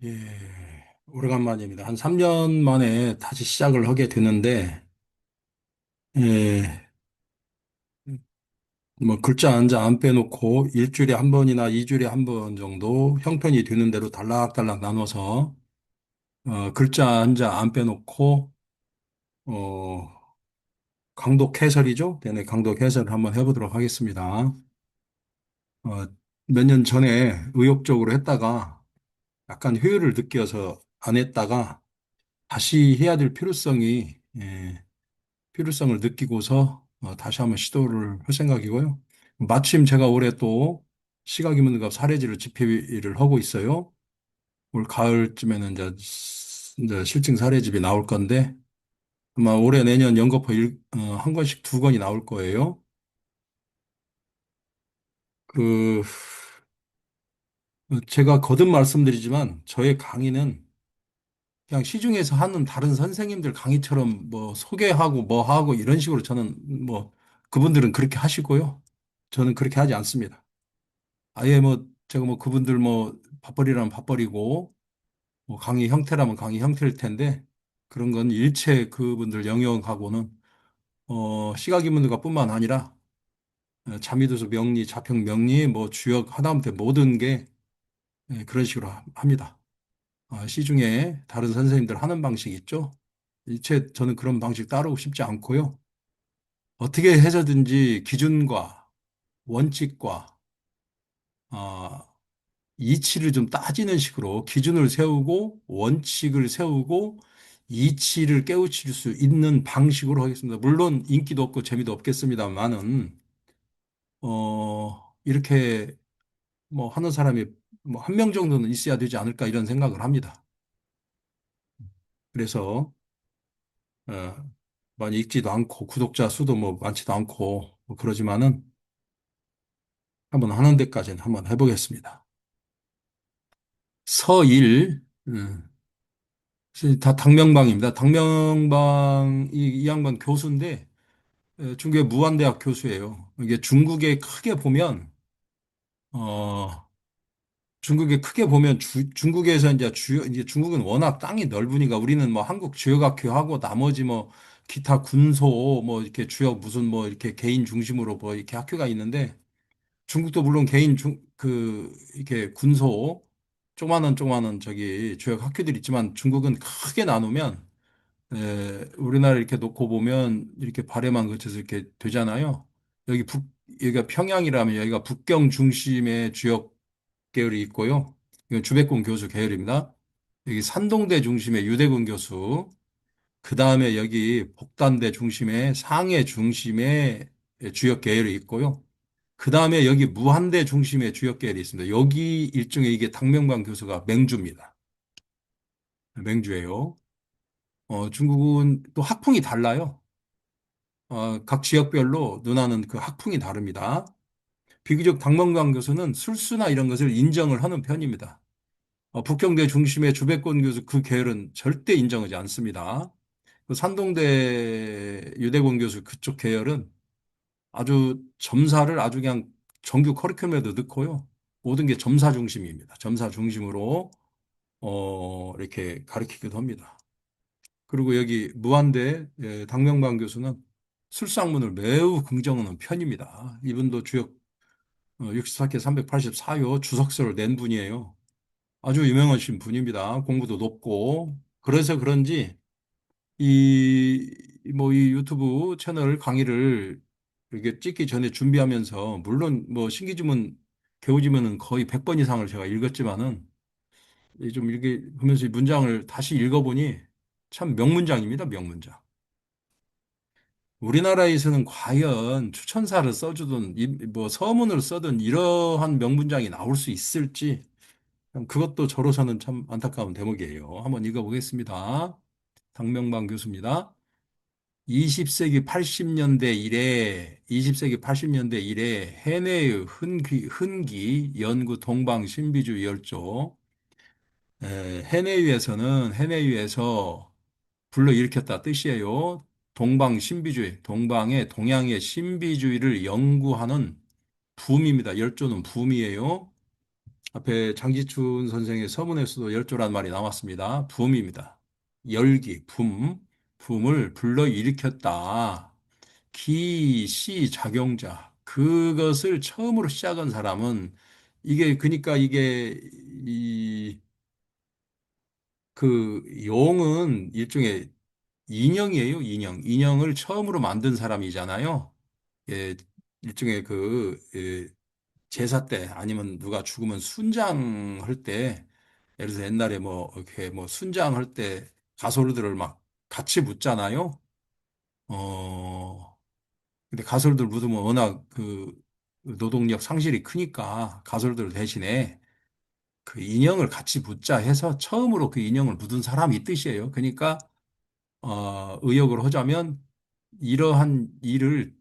예, 오래간만입니다. 한 3년 만에 다시 시작을 하게 되는데, 예, 뭐 글자 한자 안 빼놓고 일주일에 한 번이나 이주일에 한 번 정도 형편이 되는 대로 단락단락 나눠서, 글자 한자 안 빼놓고, 어, 강독 해설이죠? 네네, 강독 해설을 한번 해보도록 하겠습니다. 어, 몇 년 전에 의욕적으로 했다가 약간 효율을 느껴서 안 했다가 다시 해야 될 필요성을 느끼고서 다시 한번 시도를 할 생각이고요. 마침 제가 올해 또 시각인문학 사례지를 집필을 하고 있어요. 올 가을쯤에는 이제 실증 사례집이 나올 건데 아마 올해 내년 연거푸 한 권씩 두 권이 나올 거예요. 그 제가 거듭 말씀드리지만 저의 강의는 그냥 시중에서 하는 다른 선생님들 강의처럼 뭐 소개하고 뭐 하고 이런 식으로 저는 뭐 그분들은 그렇게 하시고요. 저는 그렇게 하지 않습니다. 아예 뭐 제가 뭐 그분들 뭐 밥벌이라면 밥벌이고 뭐 강의 형태라면 강의 형태일 텐데 그런 건 일체 그분들 영역하고는 시각인문가 뿐만 아니라 자미도서 명리, 자평 명리, 뭐 주역 하다못해 모든 게 그런 식으로 합니다. 시중에 다른 선생님들 하는 방식 있죠? 일체 저는 그런 방식 따르고 싶지 않고요. 어떻게 해서든지 기준과 원칙과 아, 이치를 좀 따지는 식으로 기준을 세우고 원칙을 세우고 이치를 깨우칠 수 있는 방식으로 하겠습니다. 물론 인기도 없고 재미도 없겠습니다만은 이렇게 뭐 하는 사람이 뭐 한 명 정도는 있어야 되지 않을까 이런 생각을 합니다. 그래서 어, 많이 읽지도 않고 구독자 수도 뭐 많지도 않고 뭐 그러지만은 한번 하는 데까지는 한번 해보겠습니다. 서일 다 당명방입니다. 당명방 이 양반 교수인데 중국의 무안대학 교수예요. 이게 중국에 크게 보면 어 중국에 크게 보면 중국에서 이제 주요 이제 중국은 워낙 땅이 넓으니까 우리는 뭐 한국 주역학교하고 나머지 뭐 기타 군소 뭐 이렇게 주역 무슨 뭐 이렇게 개인 중심으로 뭐 이렇게 학교가 있는데 중국도 물론 이렇게 군소 조그마한 저기 주역 학교들이 있지만 중국은 크게 나누면 우리나라 이렇게 놓고 보면 이렇게 발에만 거쳐서 이렇게 되잖아요. 여기 여기가 평양이라면 여기가 북경 중심의 주역 계열이 있고요. 이건 주백군 교수 계열입니다. 여기 산동대 중심의 유대군 교수, 그 다음에 여기 복단대 중심의 상해 중심의 주역 계열이 있고요. 그 다음에 여기 무한대 중심의 주역 계열이 있습니다. 여기 일종의 이게 당명관 교수가 맹주입니다. 맹주예요. 중국은 또 학풍이 달라요. 각 지역별로 누나는 그 학풍이 다릅니다. 비교적 당명관 교수는 술수나 이런 것을 인정을 하는 편입니다. 북경대 중심의 주백권 교수 그 계열은 절대 인정하지 않습니다. 그 산동대 유대권 교수 그쪽 계열은 아주 점사를 아주 그냥 정규 커리큘럼에도 넣고요. 모든 게 점사 중심입니다. 점사 중심으로 이렇게 가르치기도 합니다. 그리고 여기 무한대 당명반 교수는 술상문을 매우 긍정하는 편입니다. 이분도 주역 64회 384요 주석서를 낸 분이에요. 아주 유명하신 분입니다. 공부도 높고. 그래서 그런지 이, 뭐 이 유튜브 채널 강의를 이렇게 찍기 전에 준비하면서 물론 뭐 신기지문 개우지문은 거의 100번 이상을 제가 읽었지만은 좀 이렇게 하면서 이 문장을 다시 읽어보니 참 명문장입니다. 명문장. 우리나라에서는 과연 추천사를 써주든 뭐 서문을 써든 이러한 명문장이 나올 수 있을지 그것도 저로서는 참 안타까운 대목이에요. 한번 읽어보겠습니다. 당명방 교수입니다. 20세기 80년대 이래 해내의 흔기 연구 동방 신비주의 열조 해내위에서 불러일으켰다 뜻이에요. 동방 신비주의, 동방의 동양의 신비주의를 연구하는 붐입니다. 열조는 붐이에요. 앞에 장지춘 선생의 서문에서도 열조란 말이 나왔습니다. 붐입니다. 열기, 붐을 불러일으켰다. 기, 시, 작용자. 그것을 처음으로 시작한 사람은 그러니까 그 용은 일종의 인형이에요, 인형. 인형을 처음으로 만든 사람이잖아요. 예, 일종의 제사 때 아니면 누가 죽으면 순장할 때 예를 들어서 옛날에 뭐 이렇게 뭐 순장할 때 가솔들을 막 같이 묻잖아요. 근데 가솔들 묻으면 워낙 그 노동력 상실이 크니까 가솔들 대신에 그 인형을 같이 묻자 해서 처음으로 그 인형을 묻은 사람이 이 뜻이에요. 그러니까 의역을 하자면 이러한 일을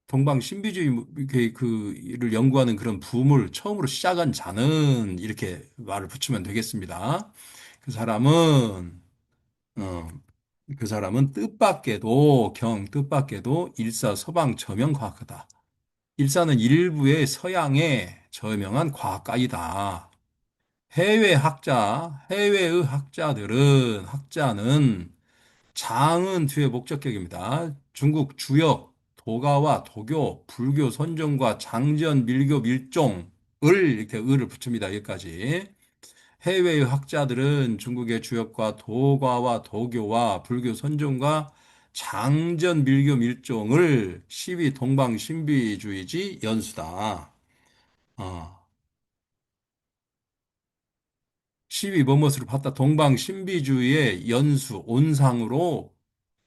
동방신비주의 그를 연구하는 그런 붐을 처음으로 시작한 자는 이렇게 말을 붙이면 되겠습니다. 그 사람은 어, 그 사람은 뜻밖에도 일사 서방 저명과학가다. 일사는 일부의 서양의 저명한 과학가이다. 해외의 학자는 장은 뒤에 목적격입니다. 중국 주역, 도가와 도교, 불교 선종과 장전, 밀교, 밀종을 이렇게 을을 붙입니다. 여기까지. 해외의 학자들은 중국의 주역과 도가와 도교와 불교 선종과 장전, 밀교, 밀종을 시위 동방 신비주의지 연수다. 어. 시위 뭐뭇으로 봤다. 동방 신비주의의 연수, 온상으로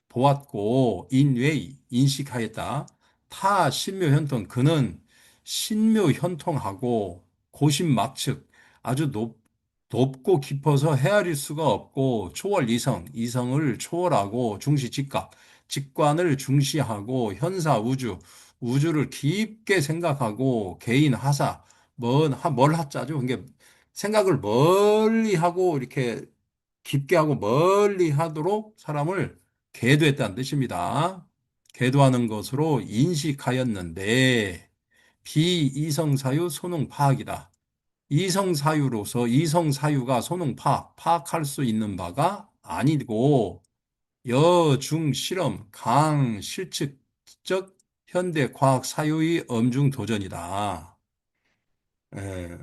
보았고 인외 인식하였다. 타 신묘현통 그는 신묘현통하고 고심막측 아주 높고 깊어서 헤아릴 수가 없고 초월 이성을 초월하고 중시 직관을 중시하고 현사 우주를 깊게 생각하고 개인 하사 뭘 하자죠. 그게 생각을 멀리 하고 이렇게 깊게 하고 멀리 하도록 사람을 계도했다는 뜻입니다. 계도하는 것으로 인식하였는데 비이성사유 소능파악이다. 이성사유가 파악할 수 있는 바가 아니고 여중 실험 강 실측적 현대 과학 사유의 엄중 도전이다. 예.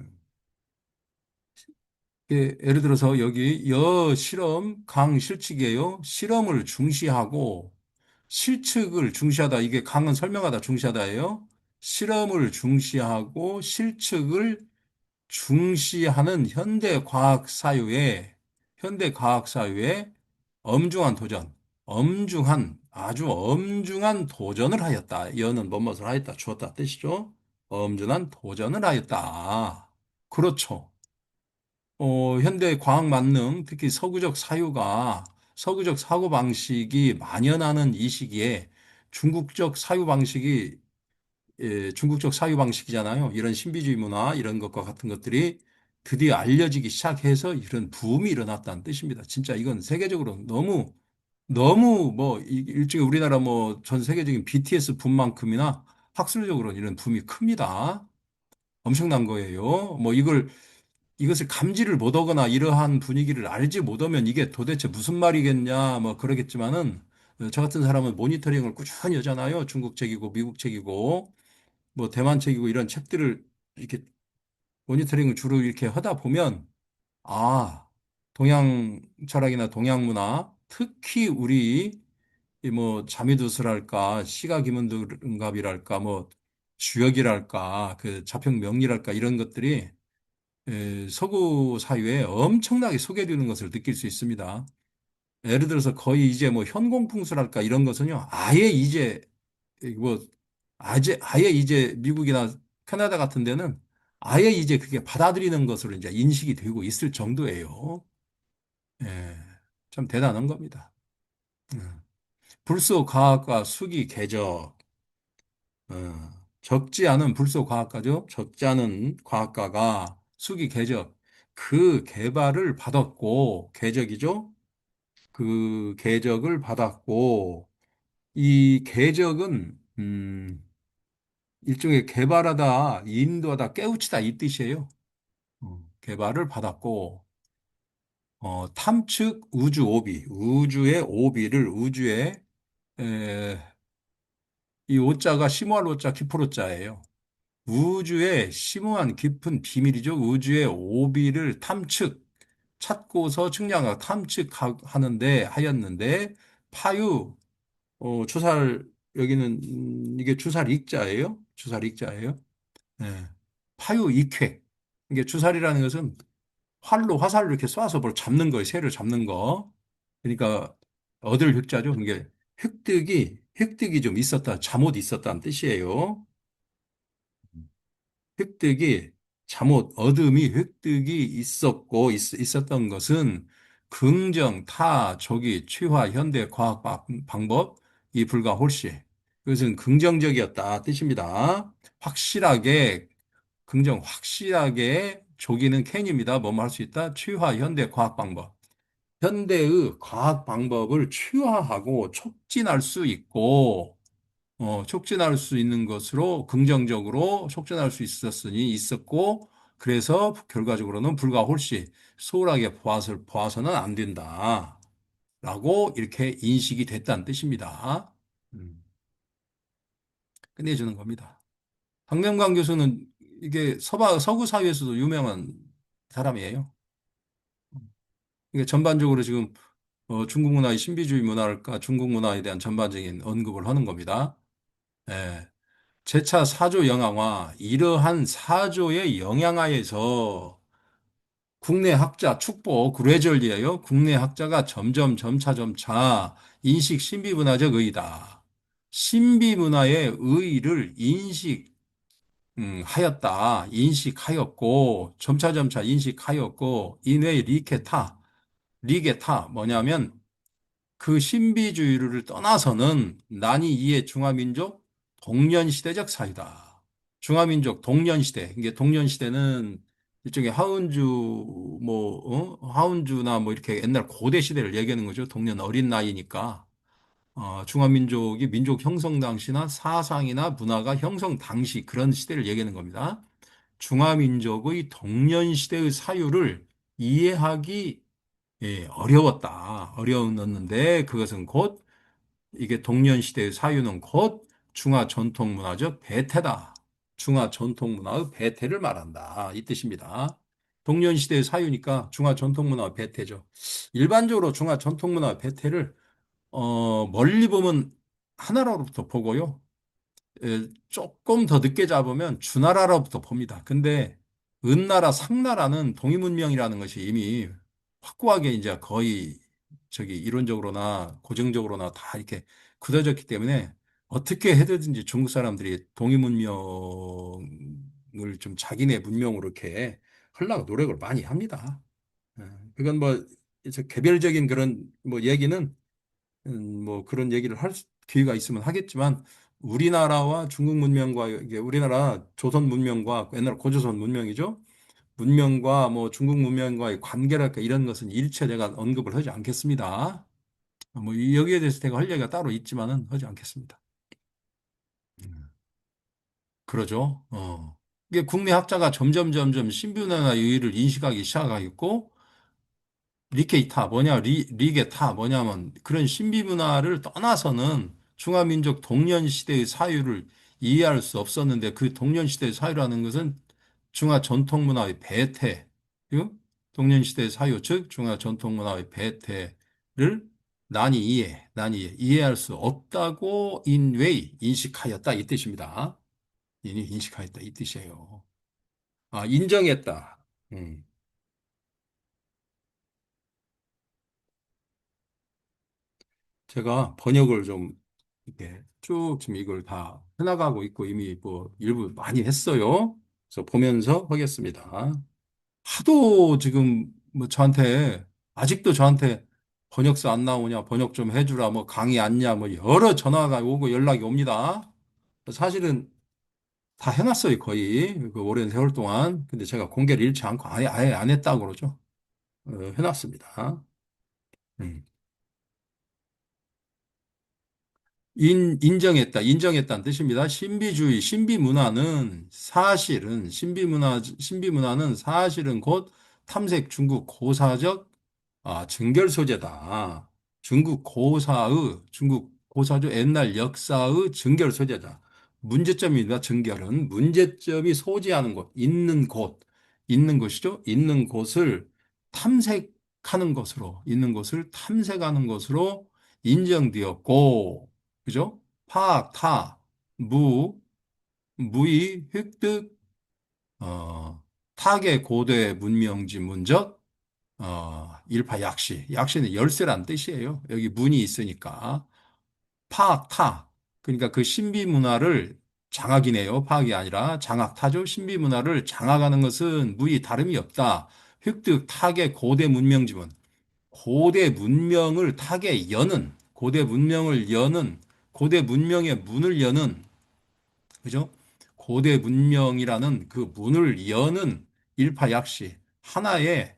예를 들어서 여기 실험 강 실측이에요. 실험을 중시하고 실측을 중시하다. 이게 강은 설명하다 중시하다예요. 실험을 중시하고 실측을 중시하는 현대 과학 사유에 엄중한 도전, 아주 엄중한 도전을 하였다. 여는 뭐뭇을 하였다. 주었다 뜻이죠. 엄중한 도전을 하였다. 그렇죠. 현대 과학 만능, 특히 서구적 사고 방식이 만연하는 이 시기에 중국적 사유 방식이 중국적 사유 방식이잖아요. 이런 신비주의 문화 이런 것과 같은 것들이 드디어 알려지기 시작해서 이런 붐이 일어났다는 뜻입니다. 진짜 이건 세계적으로 너무 뭐 일종의 우리나라 뭐 전 세계적인 BTS 붐만큼이나 학술적으로 이런 붐이 큽니다. 엄청난 거예요. 뭐 이것을 감지를 못하거나 이러한 분위기를 알지 못하면 이게 도대체 무슨 말이겠냐 뭐 그러겠지만은 저 같은 사람은 모니터링을 꾸준히 하잖아요. 중국 책이고 미국 책이고 뭐 대만 책이고 이런 책들을 이렇게 모니터링을 주로 이렇게 하다 보면 아, 동양 철학이나 동양 문화 특히 우리 이뭐 자미두스랄까 시가기문등갑이랄까 뭐 주역이랄까 그 자평 명리랄까 이런 것들이 서구 사회에 엄청나게 소개되는 것을 느낄 수 있습니다. 예를 들어서 거의 이제 뭐 현공풍수랄까 이런 것은요, 뭐, 아예 이제 미국이나 캐나다 같은 데는 아예 이제 그게 받아들이는 것으로 이제 인식이 되고 있을 정도예요. 예, 참 대단한 겁니다. 음. 불소 과학과 수기 궤적, 적지 않은 불소 과학가죠. 적지 않은 과학가가 수기 궤적, 그 개발을 받았고, 궤적이죠. 그 궤적을 받았고, 이 궤적은, 일종의 개발하다, 인도하다, 깨우치다 이 뜻이에요. 개발을 받았고, 탐측 우주 오비, 우주의 오비를 우주에, 에, 이 오자가 심오할 오자, 깊을 오자예요. 우주의 심오한 깊은 비밀이죠. 우주의 오비를 찾고서 측량하고 탐측하는데 하였는데, 파유, 주살, 여기는, 이게 주살 익자예요. 주살 익자예요. 예. 파유 익획. 이게 주살이라는 것은 화살로 이렇게 쏴서 뭘 잡는 거예요. 새를 잡는 거. 그러니까 얻을 획자죠. 이게 획득이 좀 있었다. 잠옷 있었다는 뜻이에요. 획득이 잠옷, 어둠이 획득이 있었던 것은 긍정, 타, 조기, 취화, 현대 과학 방법이 불가 홀씨. 그것은 긍정적이었다 뜻입니다. 확실하게, 확실하게 조기는 캔입니다. 뭐뭐 할 수 있다. 취화, 현대 과학 방법. 현대의 과학 방법을 취하하고 촉진할 수 있고, 촉진할 수 있는 것으로 긍정적으로 촉진할 수 있었고, 그래서 결과적으로는 불과 홀씨 소홀하게 보아서는 안 된다. 라고 이렇게 인식이 됐다는 뜻입니다. 음, 끝내주는 겁니다. 박명관 교수는 이게 서구 사회에서도 유명한 사람이에요. 이게 전반적으로 지금 중국 문화의 신비주의 문화랄까 중국 문화에 대한 전반적인 언급을 하는 겁니다. 예. 제차 사조 영향화, 이러한 사조의 영향하에서 국내 학자, 축보, 그레절리에요. 국내 학자가 점차 인식 신비문화적 의의다. 신비문화의 의의를 인식하였고, 점차 인식하였고, 이내 리게타, 뭐냐면 그 신비주의를 떠나서는 난이 이해 중화민족 동년시대적 사유다. 중화민족 동년시대. 이게 동년시대는 일종의 하운주나 뭐 이렇게 옛날 고대 시대를 얘기하는 거죠. 동년 어린 나이니까. 중화민족이 민족 형성 당시나 사상이나 문화가 형성 당시 그런 시대를 얘기하는 겁니다. 중화민족의 동년시대의 사유를 이해하기 어려웠는데 그것은 곧 이게 동년시대의 사유는 곧 중화 전통문화적 배태다. 중화 전통문화의 배태를 말한다. 이 뜻입니다. 동년시대의 사유니까 중화 전통문화의 배태죠. 일반적으로 중화 전통문화의 배태를 멀리 보면 하나로부터 보고요. 조금 더 늦게 잡으면 주나라로부터 봅니다. 근데 은나라, 상나라는 동이문명이라는 것이 이미 확고하게 이제 거의 저기 이론적으로나 고정적으로나 다 이렇게 굳어졌기 때문에 어떻게 해서든지 중국 사람들이 동이문명을 좀 자기네 문명으로 이렇게 하려고 노력을 많이 합니다. 예, 그건 뭐 개별적인 그런 뭐 얘기는 뭐 그런 얘기를 할 기회가 있으면 하겠지만 우리나라와 중국 문명과 이게 우리나라 조선 문명과 옛날 고조선 문명이죠. 문명과 뭐 중국 문명과의 관계랄까 이런 것은 일체 내가 언급을 하지 않겠습니다. 뭐 여기에 대해서 제가 할 얘기가 따로 있지만은 하지 않겠습니다. 음, 그러죠. 이게 국내 학자가 점점 신비문화의 의의를 인식하기 시작하겠고 리케이타 뭐냐 리게타 뭐냐면 그런 신비 문화를 떠나서는 중화민족 동년 시대의 사유를 이해할 수 없었는데 그 동년 시대의 사유라는 것은 중화 전통 문화의 배태 그리고 동년 시대의 사유 즉 중화 전통 문화의 배태를 이해할 수 없다고 인식하였다 이 뜻입니다. 이니 인식하였다 이 뜻이에요. 아 인정했다. 음. 제가 번역을 좀 이렇게 쭉 지금 이걸 다 해나가고 있고 이미 뭐 일부 많이 했어요. 그래서 보면서 하겠습니다. 하도 지금 뭐 아직도 저한테 번역서 안 나오냐, 번역 좀 해주라, 뭐 강의 안냐, 뭐 여러 전화가 오고 연락이 옵니다. 사실은 다 해놨어요, 거의. 그 오랜 세월 동안. 근데 제가 공개를 잃지 않고 아예 안 했다고 그러죠. 해놨습니다. 음. 인정했다는 뜻입니다. 신비문화는 신비문화는 사실은 곧 탐색 중국 고사적 증결 소재다. 중국 고사죠. 옛날 역사의 증결 소재다. 문제점입니다. 증결은 문제점이 소지하는 있는 곳이죠. 있는 곳을 탐색하는 것으로 인정되었고, 그죠? 파악, 무의, 획득, 타계 고대 문명지 문적, 일파 약시. 약시는 열쇠란 뜻이에요. 여기 문이 있으니까. 파악, 타. 그러니까 그 신비 문화를 장악이네요. 파악이 아니라 장악타죠. 신비 문화를 장악하는 것은 무의 다름이 없다. 획득, 타계 고대 문명지문. 고대 문명의 문을 여는, 그죠? 고대 문명이라는 그 문을 여는 일파약시, 하나의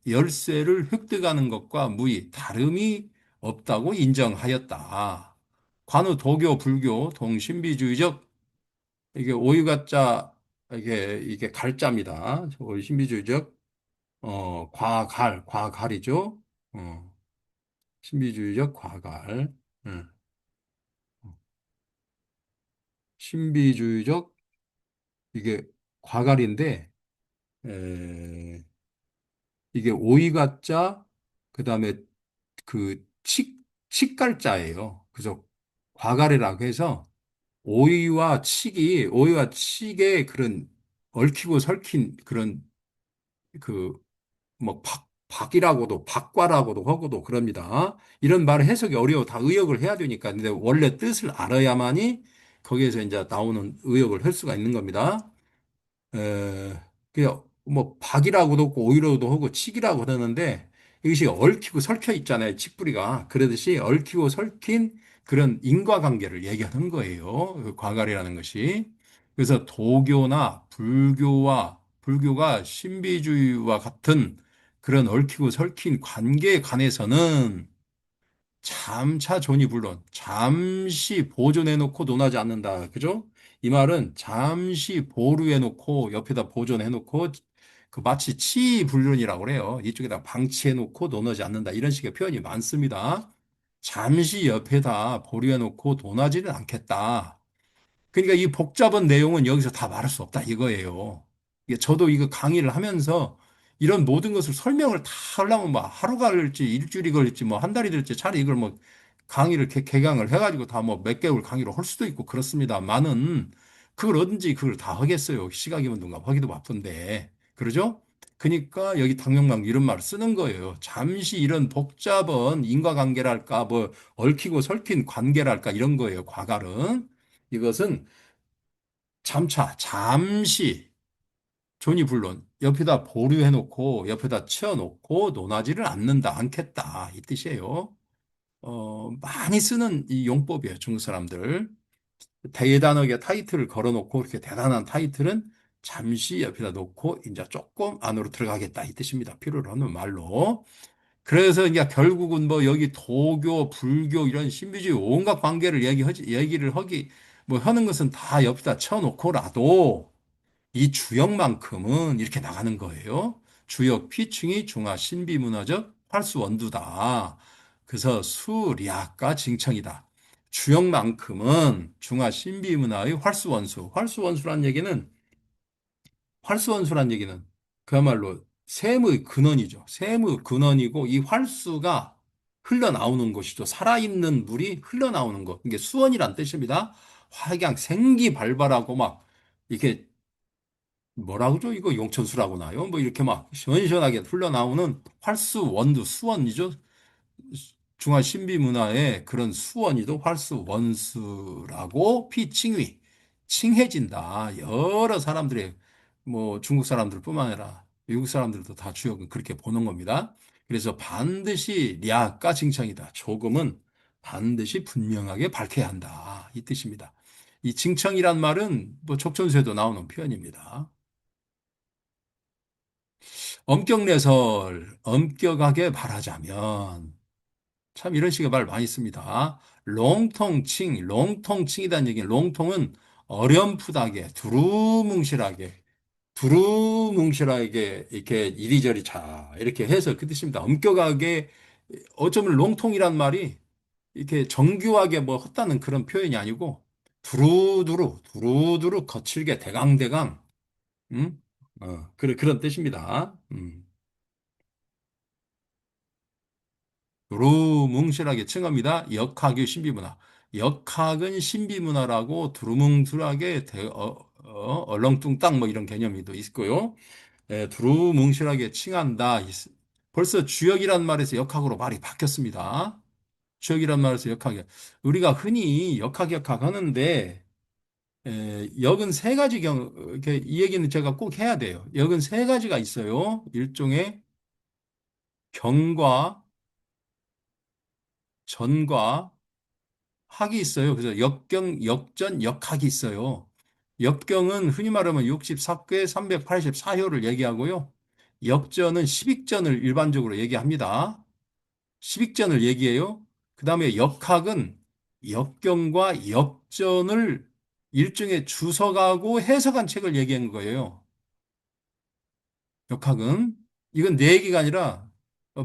열쇠를 획득하는 것과 무의 다름이 없다고 인정하였다. 관우 도교, 불교, 동신비주의적, 이게 오유가자, 이게 갈자입니다. 신비주의적, 과갈이죠. 어. 신비주의적 과갈, 음, 신비주의적 이게 과갈인데 이게 오이가자 그다음에 그 칡갈자예요. 그래서 과갈이라고 해서 오이와 칡의 그런 얽히고 설킨 그런 그 뭐 박이라고도 하고도 그럽니다. 이런 말은 해석이 어려워. 다 의역을 해야 되니까. 근데 원래 뜻을 알아야만이 거기에서 이제 나오는 의역을 할 수가 있는 겁니다. 그냥 뭐 박이라고도 없고 오이라고도 하고 칡이라고 그러는데 이것이 얽히고 설켜 있잖아요. 칡뿌리가. 그러듯이 얽히고 설킨 그런 인과관계를 얘기하는 거예요. 그 과갈이라는 것이. 그래서 불교가 신비주의와 같은 그런 얽히고 설킨 관계에 관해서는 잠차 존이불론, 잠시 보존해 놓고 논하지 않는다. 그죠? 이 말은 잠시 보류해 놓고 옆에다 보존해 놓고 그 마치 치불론이라고 그래요. 이쪽에다 방치해 놓고 논하지 않는다. 이런 식의 표현이 많습니다. 잠시 옆에다 보류해 놓고 논하지는 않겠다. 그러니까 이 복잡한 내용은 여기서 다 말할 수 없다 이거예요. 이게 저도 이거 강의를 하면서 이런 모든 것을 설명을 다 하려면 뭐 하루가 걸릴지 일주일이 걸릴지 뭐 한 달이 될지 차라리 이걸 뭐 강의를 개강을 해가지고 다 뭐 몇 개월 강의로 할 수도 있고 그렇습니다만은 그걸 언제 그걸 다 하겠어요. 시각이면 눈가 하기도 바쁜데. 그러죠? 그러니까 여기 당명방 이런 말을 쓰는 거예요. 잠시 이런 복잡한 인과관계랄까 뭐 얽히고 설킨 관계랄까 이런 거예요. 과갈은. 이것은 잠시 존이 불론 옆에다 보류해놓고 옆에다 치워놓고 논하지를 않겠다 이 뜻이에요. 많이 쓰는 이 용법이에요. 중국 사람들. 대단하게 타이틀을 걸어놓고 이렇게 대단한 타이틀은 잠시 옆에다 놓고 이제 조금 안으로 들어가겠다 이 뜻입니다. 필요로 하는 말로. 그래서 이제 결국은 뭐 여기 도교, 불교 이런 신비주의 온갖 관계를 얘기를 뭐 하는 것은 다 옆에다 쳐놓고라도 이 주역만큼은 이렇게 나가는 거예요. 주역 피칭이 중화 신비문화적 활수원두다. 그래서 수리학과 징청이다. 주역만큼은 중화 신비문화의 활수원수란 얘기는 그야말로 샘의 근원이죠. 샘의 근원이고 이 활수가 흘러나오는 것이죠. 살아있는 물이 흘러나오는 것. 이게 수원이란 뜻입니다. 그냥 생기 발발하고 막 이렇게 뭐라 그러죠? 이거 용천수라고 나요? 뭐 이렇게 막 시원시원하게 흘러나오는 수원이죠. 중화 신비 문화의 그런 수원이도 활수 원수라고 칭해진다. 여러 사람들의 뭐 중국 사람들뿐만 아니라 미국 사람들도 다 주역은 그렇게 보는 겁니다. 그래서 반드시 랴가 칭청이다. 조금은 반드시 분명하게 밝혀야 한다. 이 뜻입니다. 이 칭청이란 말은 뭐 족천수에도 나오는 표현입니다. 엄격하게 말하자면 참 이런 식의 말 많이 씁니다. 롱통칭, 롱통칭이라는 얘기는 롱통은 어렴풋하게, 두루뭉실하게 이렇게 이리저리 자 이렇게 해서 그 뜻입니다. 엄격하게 어쩌면 롱통이란 말이 이렇게 정교하게 뭐 헛다는 그런 표현이 아니고 두루두루 거칠게 대강대강 그런 뜻입니다. 두루뭉실하게 칭합니다. 역학의 신비문화. 역학은 신비문화라고 두루뭉술하게 얼렁뚱땅 뭐 이런 개념이 또 있고요. 예, 두루뭉실하게 칭한다. 벌써 주역이란 말에서 역학으로 말이 바뀌었습니다. 주역이란 말에서 역학이. 우리가 흔히 역학 하는데 역은 세 가지 이렇게 이 얘기는 제가 꼭 해야 돼요. 역은 세 가지가 있어요. 일종의 경과, 전과, 학이 있어요. 그래서 역경, 역전, 역학이 있어요. 역경은 흔히 말하면 64개 384효를 얘기하고요. 역전은 10익전을 일반적으로 얘기합니다. 10익전을 얘기해요. 그 다음에 역학은 역경과 역전을 일종의 주석하고 해석한 책을 얘기한 거예요. 역학은 이건 내 얘기가 아니라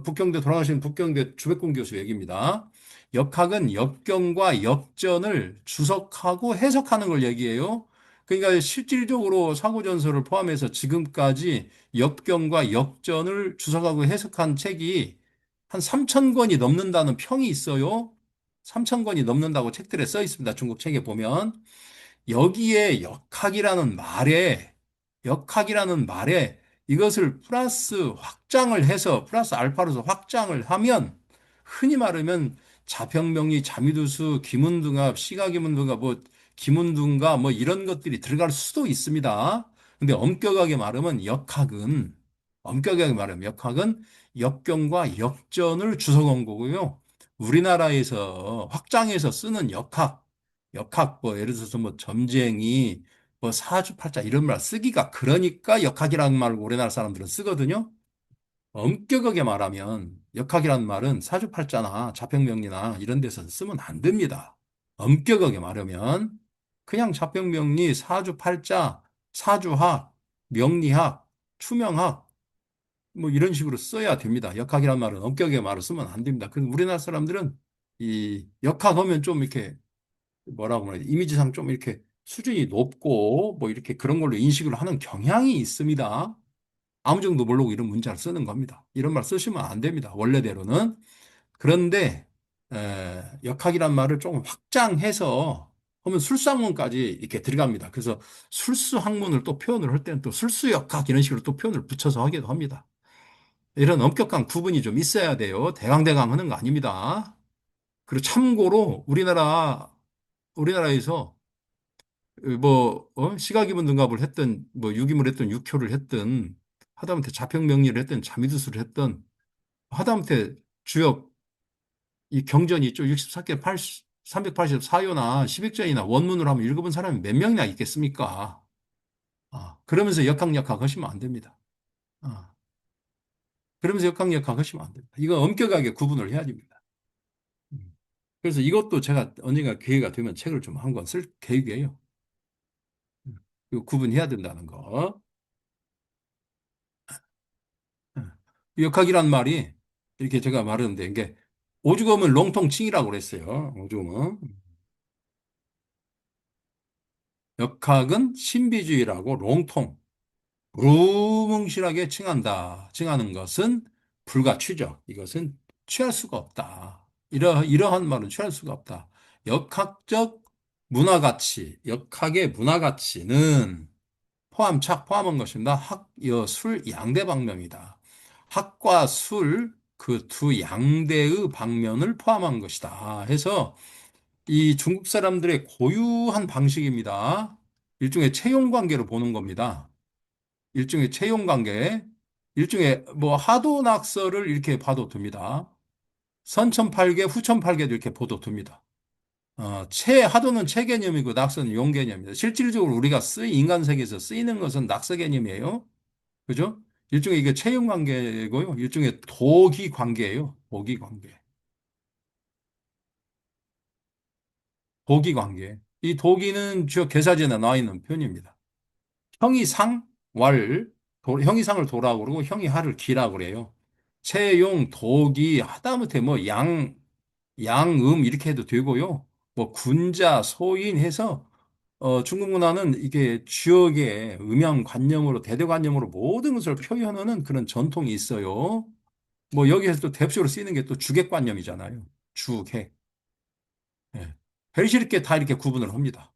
북경대 돌아가신 북경대 주백공 교수 얘기입니다. 역학은 역경과 역전을 주석하고 해석하는 걸 얘기해요. 그러니까 실질적으로 사고전서를 포함해서 지금까지 역경과 역전을 주석하고 해석한 책이 한 3천 권이 넘는다는 평이 있어요. 3천 권이 넘는다고 책들에 써 있습니다. 중국 책에 보면. 여기에 역학이라는 말에 이것을 플러스 확장을 해서 플러스 알파로서 확장을 하면 흔히 말하면 자평명리, 자미두수, 기문등합, 시가기문등합, 뭐 기문등가 뭐 이런 것들이 들어갈 수도 있습니다. 근데 엄격하게 말하면 역학은 역경과 역전을 주석한 거고요. 우리나라에서 확장해서 쓰는 역학 뭐 예를 들어서 뭐 점쟁이 뭐 사주팔자 이런 말 쓰기가 그러니까 역학이라는 말을 우리나라 사람들은 쓰거든요. 엄격하게 말하면 역학이라는 말은 사주팔자나 자평명리나 이런 데서 쓰면 안 됩니다. 엄격하게 말하면 그냥 자평명리, 사주팔자, 사주학, 명리학, 추명학 뭐 이런 식으로 써야 됩니다. 역학이라는 말은 엄격하게 말을 쓰면 안 됩니다. 그래서 우리나라 사람들은 이 역학하면 좀 이렇게 뭐라고 말해야 돼? 이미지상 좀 이렇게 수준이 높고 뭐 이렇게 그런 걸로 인식을 하는 경향이 있습니다. 아무 정도 모르고 이런 문자를 쓰는 겁니다. 이런 말 쓰시면 안 됩니다. 원래대로는. 그런데 역학이란 말을 조금 확장해서 하면 술사학문까지 이렇게 들어갑니다. 그래서 술수학문을 또 표현을 할 때는 또 술수역학 이런 식으로 또 표현을 붙여서 하기도 합니다. 이런 엄격한 구분이 좀 있어야 돼요. 대강대강 하는 거 아닙니다. 그리고 참고로 우리나라에서 뭐 시가기문 등갑을 했던 뭐 유기물 했던 육효를 했던 하다못해 자평명리를 했던 자미두수를 했던 하다못해 주역 이 경전이 있죠. 64개 384요나 10익전이나 원문으로 하면 읽어본 사람이 몇 명이나 있겠습니까? 그러면서 역학역학 하시면 안 됩니다. 아, 그러면서 역학역학 하시면 안 됩니다. 이거 엄격하게 구분을 해야 됩니다. 음. 그래서 이것도 제가 언젠가 기회가 되면 책을 좀 한 권 쓸 계획이에요. 이거 구분해야 된다는 거. 역학이란 말이 이렇게 제가 말하는데 이게 오죽하면 롱통칭이라고 그랬어요. 오죽하면 역학은 신비주의라고 롱통 무뭉실하게 칭하는 것은 불가취적. 이것은 취할 수가 없다. 이러한 말은 취할 수가 없다. 역학적 문화 가치, 역학의 문화 가치는 포함한 것입니다. 학, 여, 술, 양대 방면이다. 학과 술, 그 두 양대의 방면을 포함한 것이다. 해서 이 중국 사람들의 고유한 방식입니다. 일종의 채용 관계로 보는 겁니다. 일종의 채용 관계, 일종의 뭐 하도 낙서를 이렇게 봐도 됩니다. 선천팔계, 후천팔계도 이렇게 봐도 됩니다. 하도는 채 개념이고 낙서는 용 개념입니다. 실질적으로 우리가 인간 세계에서 쓰이는 것은 낙서 개념이에요. 그죠? 일종의 이게 채용 관계고요. 일종의 도기 관계예요. 도기 관계. 도기 관계. 이 도기는 주요 개사전에 나와 있는 표현입니다. 형이 상, 왈, 형이 상을 도라고 그러고 형이 하를 기라고 그래요. 채용, 도기, 하다못해 뭐 양음 이렇게 해도 되고요. 뭐 군자, 소인 해서 중국 문화는 이게 주역의 음양관념으로 대대관념으로 모든 것을 표현하는 그런 전통이 있어요. 뭐 여기에서 또 대표적으로 쓰이는 게 또 주객관념이잖아요. 주객. 예. 별실 있게 다 이렇게 구분을 합니다.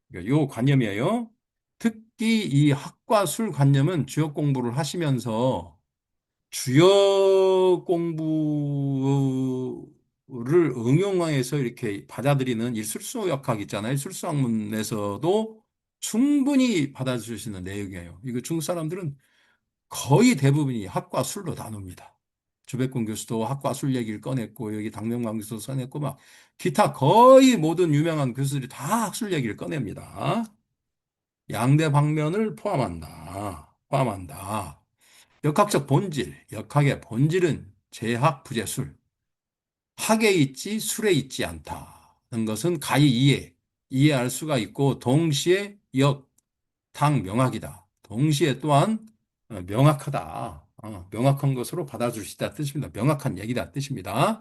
그러니까 요 관념이에요. 특히 이 학과 술 관념은 주역 공부를 하시면서 주역 공부를 응용해서 이렇게 받아들이는 이 술수역학 있잖아요. 술수학문에서도 충분히 받아줄 수 있는 내용이에요. 이거 중국 사람들은 거의 대부분이 학과 술로 나눕니다. 주백군 교수도 학과 술 얘기를 꺼냈고 여기 당명광 교수도 써냈고 막 기타 거의 모든 유명한 교수들이 다 학술 얘기를 꺼냅니다. 양대 방면을 포함한다. 역학적 본질, 역학의 본질은 제학, 부재술. 학에 있지 술에 있지 않다는 것은 가히 이해할 수가 있고 동시에 당 명확이다. 동시에 또한 명확하다. 명확한 것으로 받아줄 수 있다 뜻입니다. 명확한 얘기다 뜻입니다.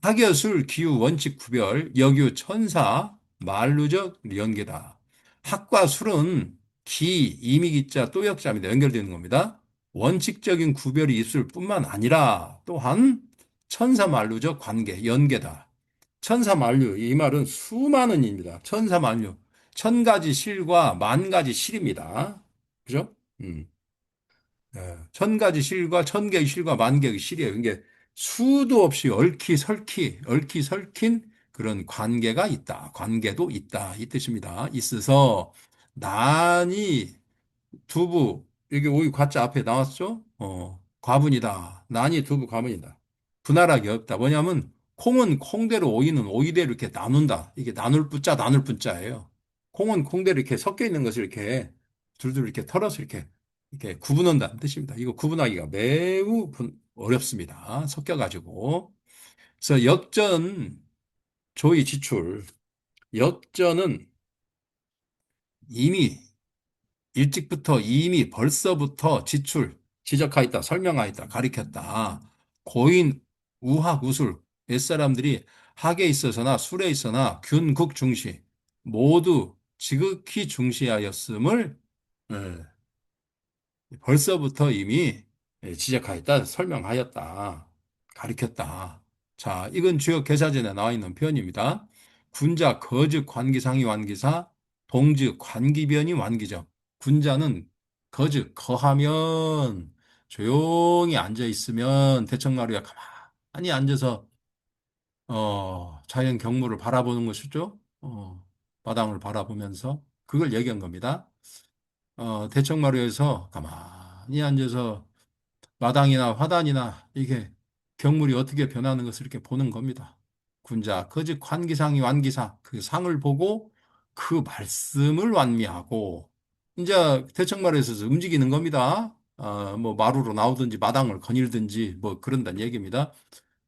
학여술 기후 원칙 구별 여규 천사 만루적 연계다. 학과 술은 이미기자 또 역자입니다. 연결되는 겁니다. 원칙적인 구별이 있을 뿐만 아니라 또한 천사만류적 관계, 연계다. 천사만류, 이 말은 수많은입니다. 천사만류. 천 가지 실과 만 가지 실입니다. 그죠? 천 가지 실과 천 개의 실과 만 개의 실이에요. 이게 수도 없이 얽히 설킨 그런 관계가 있다. 관계도 있다. 이 뜻입니다. 있어서 난이 두부, 여기 오이 과자 앞에 나왔죠? 과분이다. 난이 두부 과분이다. 분할하기 없다. 뭐냐면, 콩은 콩대로, 오이는 오이대로 이렇게 나눈다. 이게 나눌 분자예요. 콩은 콩대로 이렇게 섞여 있는 것을 이렇게 둘둘 이렇게 털어서 이렇게 구분한다는 뜻입니다. 이거 구분하기가 매우 어렵습니다. 섞여가지고. 그래서 조의 지출. 역전은 이미 일찍부터 이미 벌써부터 지적하였다, 설명하였다, 가리켰다. 고인, 우학, 우술, 옛사람들이 학에 있어서나 술에 있어나 균극 중시, 모두 지극히 중시하였음을 예, 벌써부터 이미 지적하였다, 설명하였다, 가리켰다. 자, 이건 주요 개사전에 나와 있는 표현입니다. 군자, 거즉, 관기상이 완기사, 동즉, 관기변이 완기적. 군자는 거즉, 거하면 조용히 앉아 있으면 대청마루에 가만히 앉아서 자연 경물을 바라보는 것이죠. 마당을 바라보면서 그걸 얘기한 겁니다. 대청마루에서 가만히 앉아서 마당이나 화단이나 이게 경물이 어떻게 변하는 것을 이렇게 보는 겁니다. 군자, 그즉 관기상이 완기사, 그 상을 보고 그 말씀을 완미하고, 이제 대청마루에서 움직이는 겁니다. 뭐 마루로 나오든지 마당을 거닐든지 뭐 그런다는 얘기입니다.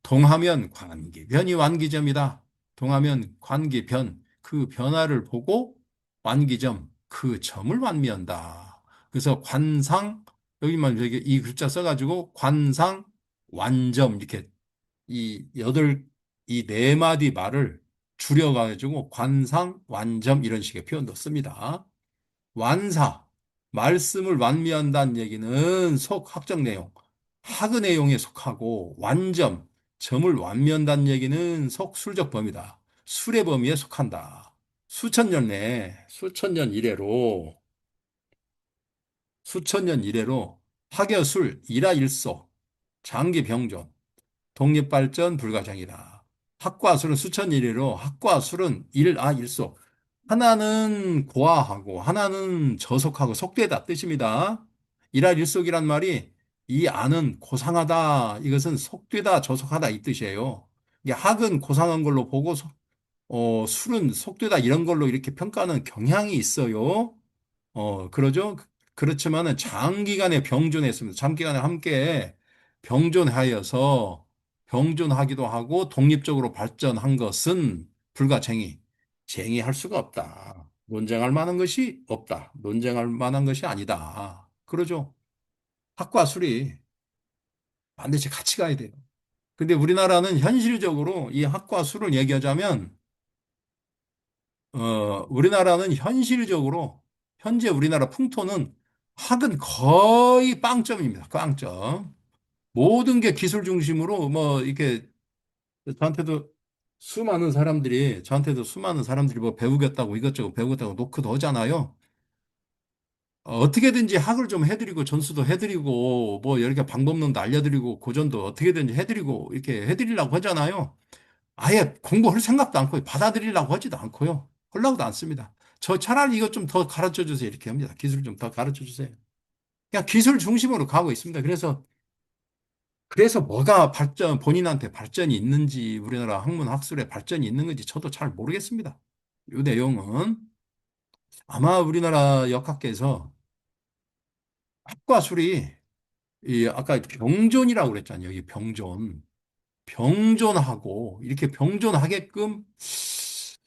동하면 관기변이 완기점이다. 동하면 관기변, 그 변화를 보고 완기점, 그 점을 완미한다. 그래서 관상, 여기만 이렇게 이 글자 써가지고 관상, 완점, 이렇게 이 네 마디 말을 줄여가지고 관상, 완점 이런 식의 표현도 씁니다. 완사, 말씀을 완미한다는 얘기는 학적 내용, 학의 내용에 속하고 완점, 점을 완미한다는 얘기는 술적 범위다. 술의 범위에 속한다. 수천 년 이래로 학여술, 일하일소, 장기병존, 독립발전 불가장이다. 학과 술은 수천 일이로 학과 술은 일소. 하나는 고아하고 하나는 저속하고 속되다 뜻입니다. 일할일속이란 말이 이 안은 고상하다. 이것은 속되다, 저속하다 이 뜻이에요. 이게 학은 고상한 걸로 보고 술은 속되다 이런 걸로 이렇게 평가하는 경향이 있어요. 그러죠? 그렇지만은 장기간에 병존했습니다. 장기간에 함께 병존하여서 병존하기도 하고 독립적으로 발전한 것은 불가쟁이. 쟁의할 수가 없다. 논쟁할 만한 것이 없다. 논쟁할 만한 것이 아니다. 그러죠. 학과 술이 반드시 같이 가야 돼요. 근데 우리나라는 현실적으로 이 학과 술을 얘기하자면, 우리나라는 현실적으로, 현재 우리나라 풍토는 학은 거의 빵점입니다. 빵점. 모든 게 기술 중심으로, 뭐, 이렇게, 저한테도 저한테도 수많은 사람들이 뭐 배우겠다고 이것저것 배우겠다고 노크도 하잖아요. 어떻게든지 학을 좀 해드리고 전수도 해드리고 뭐 여러 개 방법론도 알려드리고 고전도 어떻게든지 해드리고 이렇게 해드리려고 하잖아요. 아예 공부할 생각도 않고 받아들이려고 하지도 않고요. 하려고도 않습니다. 저 차라리 이것 좀 더 가르쳐 주세요. 이렇게 합니다. 기술 좀 더 가르쳐 주세요. 그냥 기술 중심으로 가고 있습니다. 그래서 뭐가 본인한테 발전이 있는지 우리나라 학문 학술에 발전이 있는 건지 저도 잘 모르겠습니다. 이 내용은 아마 우리나라 역학계에서 학과 술이 이 아까 병존이라고 그랬잖아요. 이 병존. 병존하고 이렇게 병존하게끔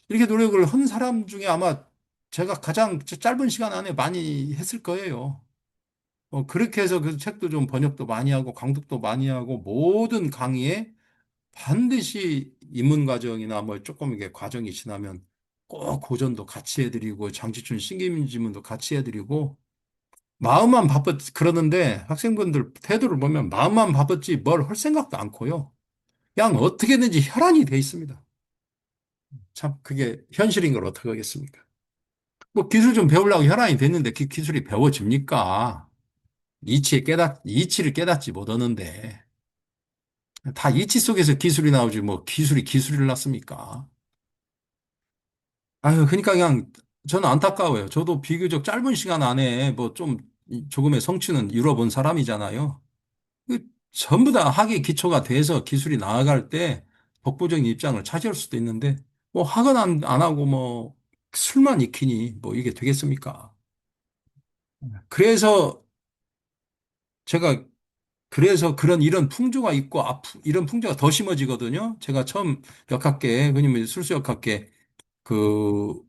이렇게 노력을 한 사람 중에 아마 제가 가장 짧은 시간 안에 많이 했을 거예요. 그렇게 해서 그 책도 좀 번역도 많이 하고 강독도 많이 하고 모든 강의에 반드시 입문 과정이나 뭐 조금 이게 과정이 지나면 꼭 고전도 같이 해드리고 장지춘 신기민지문도 같이 해드리고 마음만 그러는데 학생분들 태도를 보면 마음만 바빴지 뭘 할 생각도 않고요. 그냥 어떻게든지 혈안이 돼 있습니다. 참 그게 현실인 걸 어떻게 하겠습니까? 뭐 기술 좀 배우려고 혈안이 됐는데 그 기술이 배워집니까? 이치를 깨닫지 못하는데 다 이치 속에서 기술이 나오지 뭐 기술이 기술을 낳습니까? 아유, 그러니까 그냥 저는 안타까워요. 저도 비교적 짧은 시간 안에 뭐 좀 조금의 성취는 이뤄본 사람이잖아요. 전부 다 학위 기초가 돼서 기술이 나아갈 때 독보적인 입장을 차지할 수도 있는데 뭐 학은 안 하고 뭐 술만 익히니 뭐 이게 되겠습니까? 그래서 제가 그런 이런 풍조가 있고 이런 풍조가 더 심해지거든요. 제가 처음 역학계, 흔히 술수역학계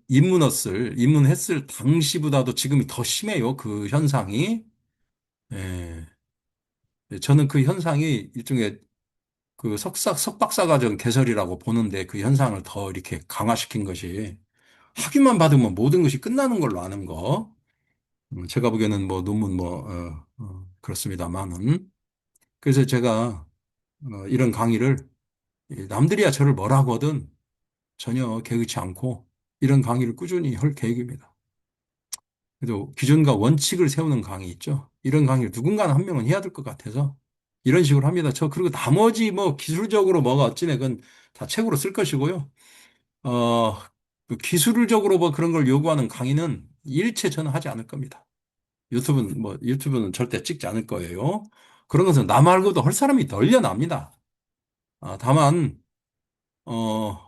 입문했을 당시보다도 지금이 더 심해요. 그 현상이. 예. 저는 그 현상이 일종의 그 석박사 과정 개설이라고 보는데 그 현상을 더 이렇게 강화시킨 것이 학위만 받으면 모든 것이 끝나는 걸로 아는 거. 제가 보기에는 뭐 논문 그렇습니다만은. 그래서 제가 이런 강의를 남들이야 저를 뭐라고 하든 전혀 개의치 않고 이런 강의를 꾸준히 할 계획입니다. 그래도 기준과 원칙을 세우는 강의 있죠. 이런 강의를 누군가는 한 명은 해야 될 것 같아서 이런 식으로 합니다. 그리고 나머지 뭐 기술적으로 뭐가 어찌네 그건 다 책으로 쓸 것이고요. 어, 그 기술적으로 뭐 그런 걸 요구하는 강의는 일체 저는 하지 않을 겁니다. 유튜브는 절대 찍지 않을 거예요. 그런 것은 나 말고도 할 사람이 널려납니다. 다만, 어,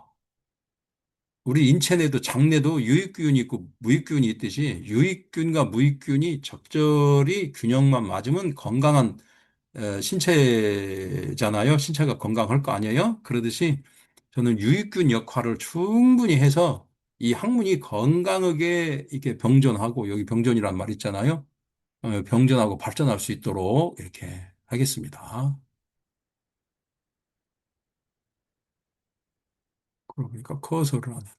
우리 인체 내도 장내도 유익균이 있고 무익균이 있듯이 유익균과 무익균이 적절히 균형만 맞으면 건강한 신체잖아요. 신체가 건강할 거 아니에요? 그러듯이 저는 유익균 역할을 충분히 해서 이 학문이 건강하게 이렇게 병존하고 여기 병존이란 말 있잖아요. 병존하고 발전할 수 있도록 이렇게 하겠습니다. 그러니까 커서를 하네.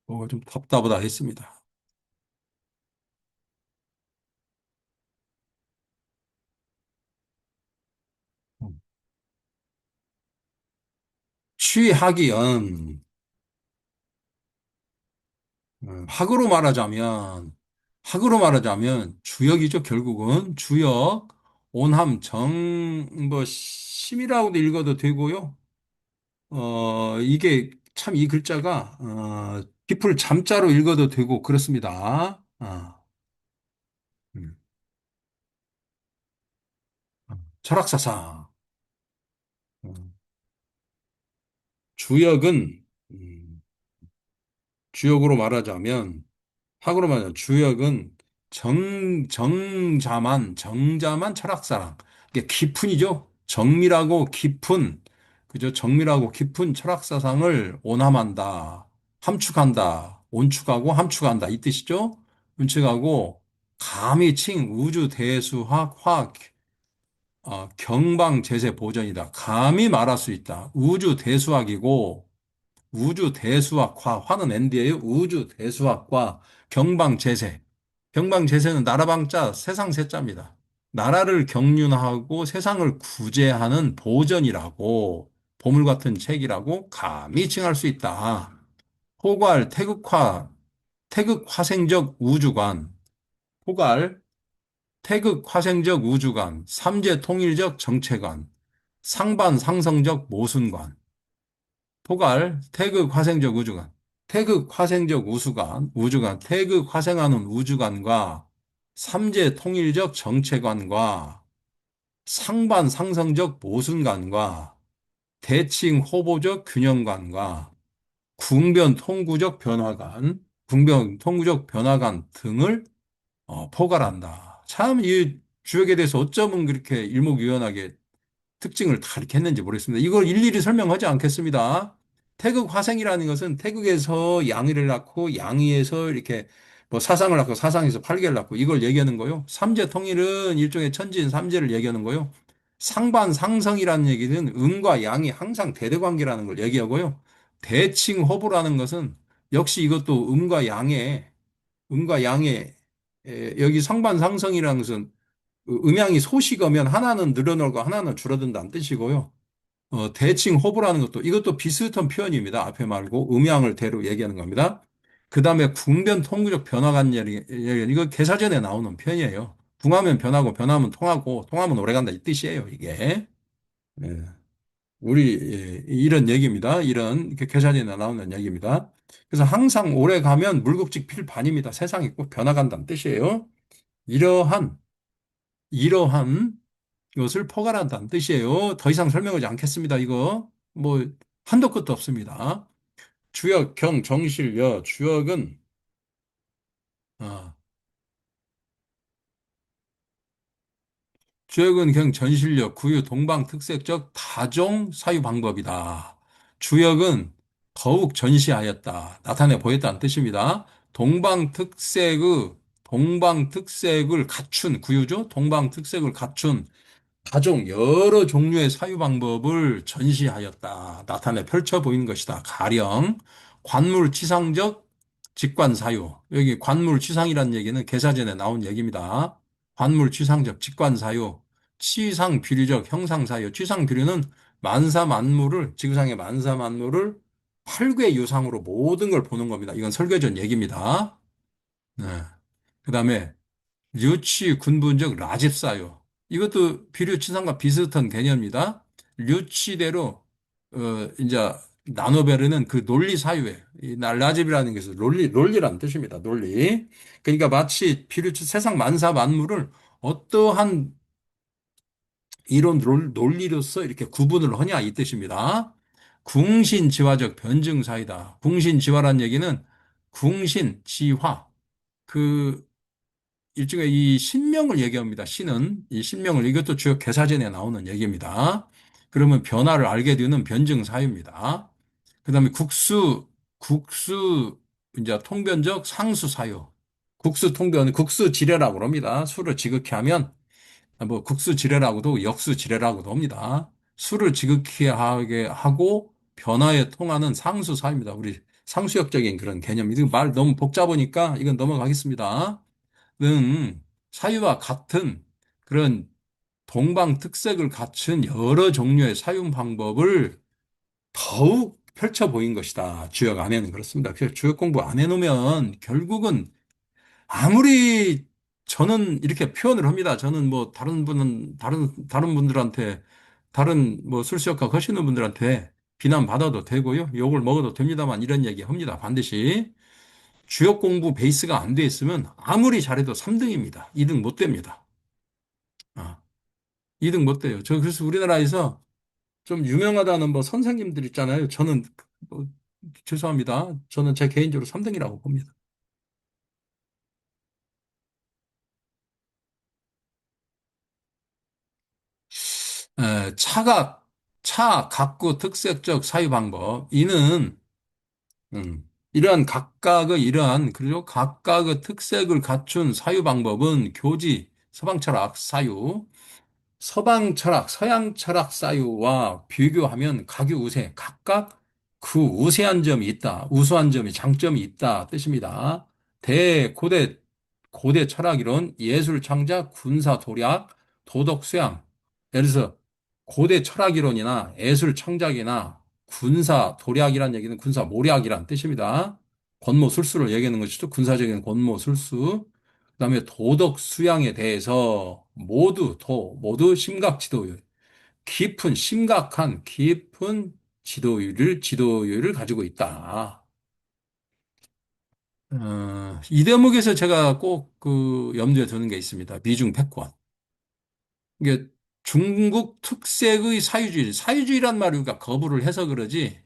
뭐가 좀 답답하다 했습니다. 음. 취하기연 학으로 말하자면 주역이죠. 결국은 주역, 온함, 뭐 심이라고도 읽어도 되고요. 이게 참 이 글자가 깊을 잠자로 읽어도 되고 그렇습니다. 음, 철학사상. 음, 주역은 주역으로 말하자면 학으로 말하자면 주역은 정자만 철학사랑. 이게 깊은이죠. 정밀하고 깊은, 그저 정밀하고 깊은 철학 사상을 오남한다, 함축한다, 온축하고 함축한다 이 뜻이죠. 온축하고 감히 칭 우주 대수학 화학 경방 제세 보전이다. 감히 말할 수 있다. 우주 대수학이고 우주 대수학화 화는 엔드예요. 우주 대수학과 경방 제세. 경방 제세는 나라방자 세상 세자입니다. 나라를 경륜하고 세상을 구제하는 보전이라고 보물 같은 책이라고 감히 칭할 수 있다. 포괄 태극 화생적 우주관, 포괄 태극 화생적 우주관, 삼재 통일적 정체관, 상반 상성적 모순관, 포괄 태극 화생적 우주관, 태극 화생적 우주관, 태극 화생하는 우주관과 삼재 통일적 정체관과 상반 상성적 모순관과 대칭 호보적 균형관과 궁변 통구적 변화관, 궁변 통구적 변화관 등을 포괄한다. 참 이 주역에 대해서 어쩌면 그렇게 일목요연하게 특징을 다 이렇게 했는지 모르겠습니다. 이걸 일일이 설명하지 않겠습니다. 태극 화생이라는 것은 태극에서 양의를 낳고 양의에서 이렇게 뭐 사상을 낳고 사상에서 팔계를 낳고 이걸 얘기하는 거요. 삼재 통일은 일종의 천지인 삼재를 얘기하는 거요. 상반 상성이라는 얘기는 음과 양이 항상 대대관계라는 걸 얘기하고요. 대칭 호부라는 것은 역시 이것도 음과 양의 여기 상반 상성이라는 것은 음양이 소식어면 하나는 늘어나고 하나는 줄어든다는 뜻이고요. 대칭 호불하는 것도 이것도 비슷한 표현입니다. 앞에 말고 음양을 대로 얘기하는 겁니다. 그 다음에 궁변 통구적 변화간 이거 개사전에 나오는 표현이에요. 궁하면 변하고 변하면 통하고 통하면 오래간다 이 뜻이에요. 이게 예, 우리 이런 얘기입니다. 이런 개사전에 나오는 얘기입니다. 그래서 항상 오래 가면 물국직 필반입니다. 세상이 꼭 변화간다는 뜻이에요. 이러한 이러한 이것을 포괄한다는 뜻이에요. 더 이상 설명하지 않겠습니다. 이거 뭐 한도 끝도 없습니다. 주역, 경, 정실, 여. 주역은 어, 주역은 경, 전실력, 구유, 동방 특색적 다종 사유 방법이다. 주역은 더욱 전시하였다. 나타내 보였다는 뜻입니다. 동방 특색을 갖춘 구유죠. 동방 특색을 갖춘 다종 여러 종류의 사유 방법을 전시하였다. 나타내 펼쳐 보인 것이다. 가령 관물치상적 직관사유. 여기 관물치상이라는 얘기는 개사전에 나온 얘기입니다. 관물치상적 직관사유. 치상비례적 형상사유. 치상비례는 만사만물을 지구상의 만사만물을 팔괘 유상으로 모든 걸 보는 겁니다. 이건 설교전 얘기입니다. 네. 그다음에 류치 군분적 라집사유. 이것도 비류치상과 비슷한 개념입니다. 류치대로 이제 나눠베르는 그 논리 사유에 이 라집이라는 것은 논리라는 뜻입니다. 논리. 그러니까 마치 비류치 세상 만사 만물을 어떠한 이론 논리로서 이렇게 구분을 하냐 이 뜻입니다. 궁신지화적 변증사이다. 궁신지화란 얘기는 궁신지화 그 일종의 이 신명을 얘기합니다. 신은 이 신명을 이것도 주요 개사전에 나오는 얘기입니다. 그러면 변화를 알게 되는 변증 사유입니다. 그다음에 국수 이제 통변적 상수 사유. 국수 통변 국수 지뢰라고 합니다. 수를 지극히 하면 뭐 국수 지뢰라고도 역수 지뢰라고도 합니다. 수를 지극히 하게 하고 변화에 통하는 상수 사유입니다. 우리 상수역적인 그런 개념. 이거 말 너무 복잡하니까 이건 넘어가겠습니다. 등 사유와 같은 그런 동방 특색을 갖춘 여러 종류의 사용 방법을 더욱 펼쳐 보인 것이다. 주역 안에는 그렇습니다. 그래서 주역 공부 안 해놓으면 결국은 아무리 저는 이렇게 표현을 합니다. 저는 뭐 다른 분들한테 다른 뭐 술수역학 하시는 분들한테 비난 받아도 되고요. 욕을 먹어도 됩니다만 이런 얘기 합니다. 반드시. 주역 공부 베이스가 안 돼 있으면 아무리 잘해도 3등입니다. 2등 못 됩니다. 아, 2등 못 돼요. 저 그래서 우리나라에서 좀 유명하다는 뭐 선생님들 있잖아요. 저는 뭐, 죄송합니다. 저는 제 개인적으로 3등이라고 봅니다. 차각, 차, 각구, 특색적 사유 방법. 이는, 이러한 각각의 이러한, 그리고 각각의 특색을 갖춘 사유 방법은 교지, 서방 철학 사유, 서방 철학, 서양 철학 사유와 비교하면 각유우세, 각각 그 우세한 점이 있다. 우수한 점이, 장점이 있다. 뜻입니다. 고대 철학 이론, 예술 창작, 군사 도략, 도덕 수양. 예를 들어서 고대 철학 이론이나 예술 창작이나 군사 도략이란 얘기는 군사 모략이란 뜻입니다. 권모술수를 얘기하는 것이죠. 군사적인 권모술수. 그다음에 도덕 수양에 대해서 모두 심각지도율, 심각한 깊은 지도율을 가지고 있다. 이 대목에서 제가 꼭 그 염두에 두는 게 있습니다. 미중 패권. 이게 중국 특색의 사유주의란 말을 우리가 거부를 해서 그러지,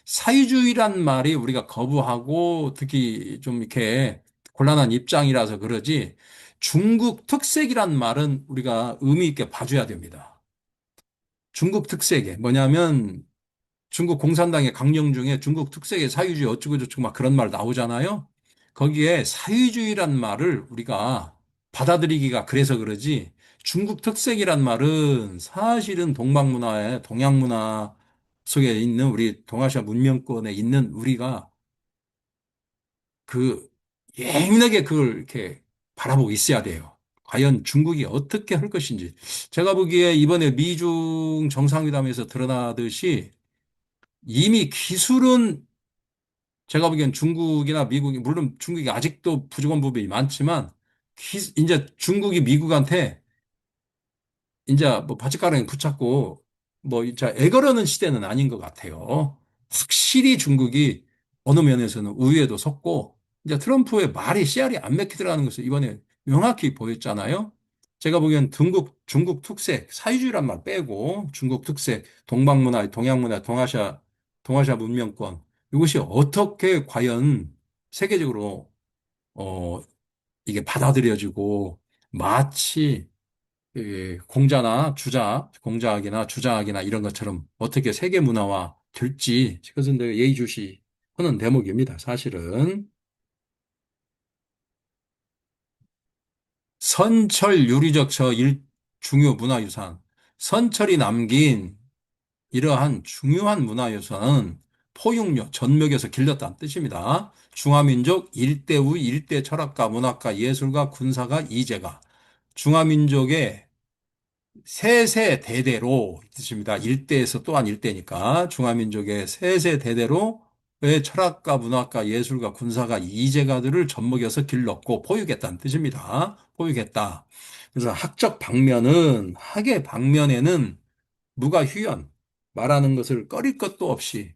사유주의란 말이 우리가 거부하고 특히 좀 이렇게 곤란한 입장이라서 그러지, 중국 특색이란 말은 우리가 의미 있게 봐줘야 됩니다. 중국 특색에 뭐냐면 중국 공산당의 강령 중에 중국 특색의 사유주의 어쩌고저쩌고 막 그런 말 나오잖아요. 거기에 사유주의란 말을 우리가 받아들이기가 그래서 그러지, 중국 특색이란 말은 사실은 동방문화의 동양문화 속에 있는 우리 동아시아 문명권에 있는 우리가 그 예민하게 그걸 이렇게 바라보고 있어야 돼요. 과연 중국이 어떻게 할 것인지. 제가 보기에 이번에 미중 정상회담에서 드러나듯이 이미 기술은, 제가 보기엔 중국이나 미국이, 물론 중국이 아직도 부족한 부분이 많지만, 이제 중국이 미국한테 이제 뭐 바짓가랑이 붙잡고 뭐 진짜 애걸어는 시대는 아닌 것 같아요. 확실히 중국이 어느 면에서는 우위에도 섰고, 이제 트럼프의 말이 씨알이 안 맥히 들어가는 것을 이번에 명확히 보였잖아요. 제가 보기엔 중국 특색, 사회주의란 말 빼고 중국 특색, 동방문화, 동양문화, 동아시아 문명권, 이것이 어떻게 과연 세계적으로 어 이게 받아들여지고, 마치 공자학이나 주자학이나 이런 것처럼 어떻게 세계 문화화 될지, 그것은 내가 예의주시하는 대목입니다. 사실은 선철 유리적 중요 문화유산, 선철이 남긴 이러한 중요한 문화유산은 포용력, 전역에서 길렀다는 뜻입니다. 중화민족 일대의 일대 철학가, 문학가, 예술가, 군사가, 이재가, 중화민족의 세세대대로 뜻입니다. 일대에서 또한 일대니까 중화민족의 세세대대로의 철학가, 문학가, 예술가, 군사가, 이재가들을 젖먹여서 길렀고 포육했다는 뜻입니다. 포육했다. 그래서 학의 방면에는 무가휴연, 말하는 것을 꺼릴 것도 없이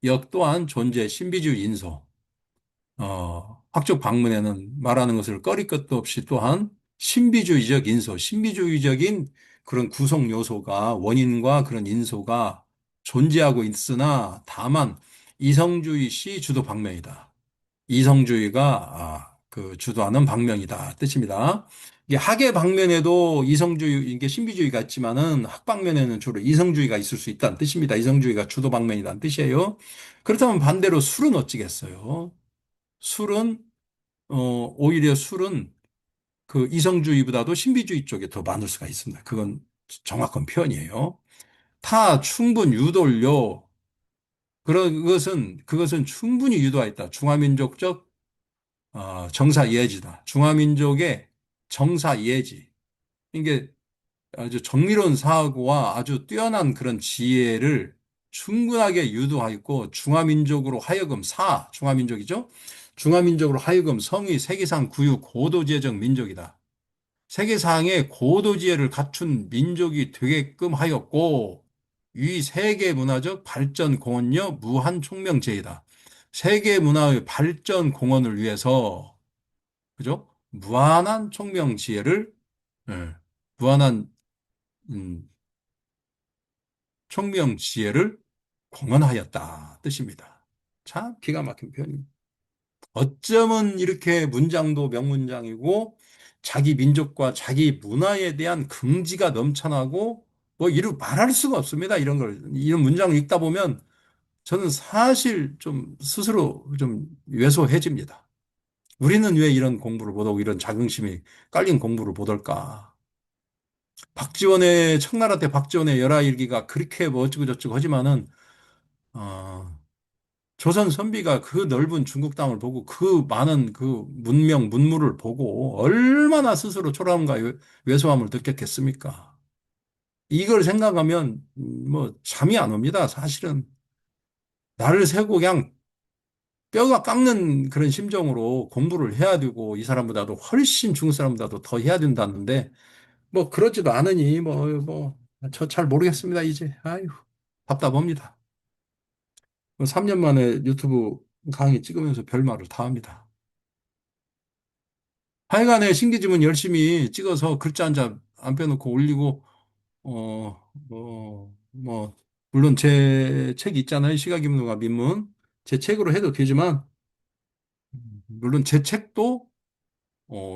역 또한 존재 신비주의 인소, 학적 방문에는 말하는 것을 꺼릴 것도 없이 또한 신비주의적 인소, 신비주의적인 그런 구성 요소가, 원인과 그런 인소가 존재하고 있으나 다만 이성주의 시 주도 방면이다. 이성주의가 그 주도하는 방면이다 뜻입니다. 이게 학의 방면에도 이게 신비주의가 있지만은 학 방면에는 주로 이성주의가 있을 수 있다는 뜻입니다. 이성주의가 주도 방면이라는 뜻이에요. 그렇다면 반대로 술은 어찌겠어요? 술은 오히려 술은 그 이성주의보다도 신비주의 쪽에 더 많을 수가 있습니다. 그건 정확한 표현이에요. 타 충분 유돌요. 그것은 충분히 유도하였다. 중화민족적 정사 예지다. 중화민족의 정사 예지. 이게 아주 정밀한 사고와 아주 뛰어난 그런 지혜를 충분하게 유도하였고, 중화민족이죠. 중화민족으로 하여금 성의 세계상 구유 고도지혜적 민족이다. 세계상의 고도지혜를 갖춘 민족이 되게끔 하였고, 이 세계 문화적 발전 공헌력 무한 총명제이다. 세계 문화의 발전 공헌을 위해서, 그죠? 무한한 총명지혜를, 예, 무한한 음, 총명지혜를 공헌하였다 뜻입니다. 참 기가 막힌 표현입니다. 어쩌면 이렇게 문장도 명문장이고 자기 민족과 자기 문화에 대한 긍지가 넘쳐나고 뭐 이루 말할 수가 없습니다. 이런 걸 이런 문장을 읽다 보면 저는 사실 좀 스스로 좀 왜소해집니다. 우리는 왜 이런 공부를 못하고 이런 자긍심이 깔린 공부를 못할까? 박지원의 청나라 때 박지원의 열하일기가 그렇게 뭐 어쩌고 저쩌고 하지만은 어, 조선 선비가 그 넓은 중국 땅을 보고 그 많은 그 문명 문물을 보고 얼마나 스스로 초라함과 왜소함을 느꼈겠습니까? 이걸 생각하면 뭐 잠이 안 옵니다. 사실은 나를 세고 그냥 뼈가 깎는 그런 심정으로 공부를 해야 되고 이 사람보다도 훨씬 중국 사람보다도 더 해야 된다는데 뭐 그러지도 않으니 뭐 저 잘 모르겠습니다 이제 아유 답답합니다. 3년 만에 유튜브 강의 찍으면서 별말을 다 합니다. 하여간에 신기지문 열심히 찍어서 글자 한 자 안 빼놓고 올리고 물론 제 책 있잖아요. 시각인문과 민문 제 책으로 해도 되지만 물론 제 책도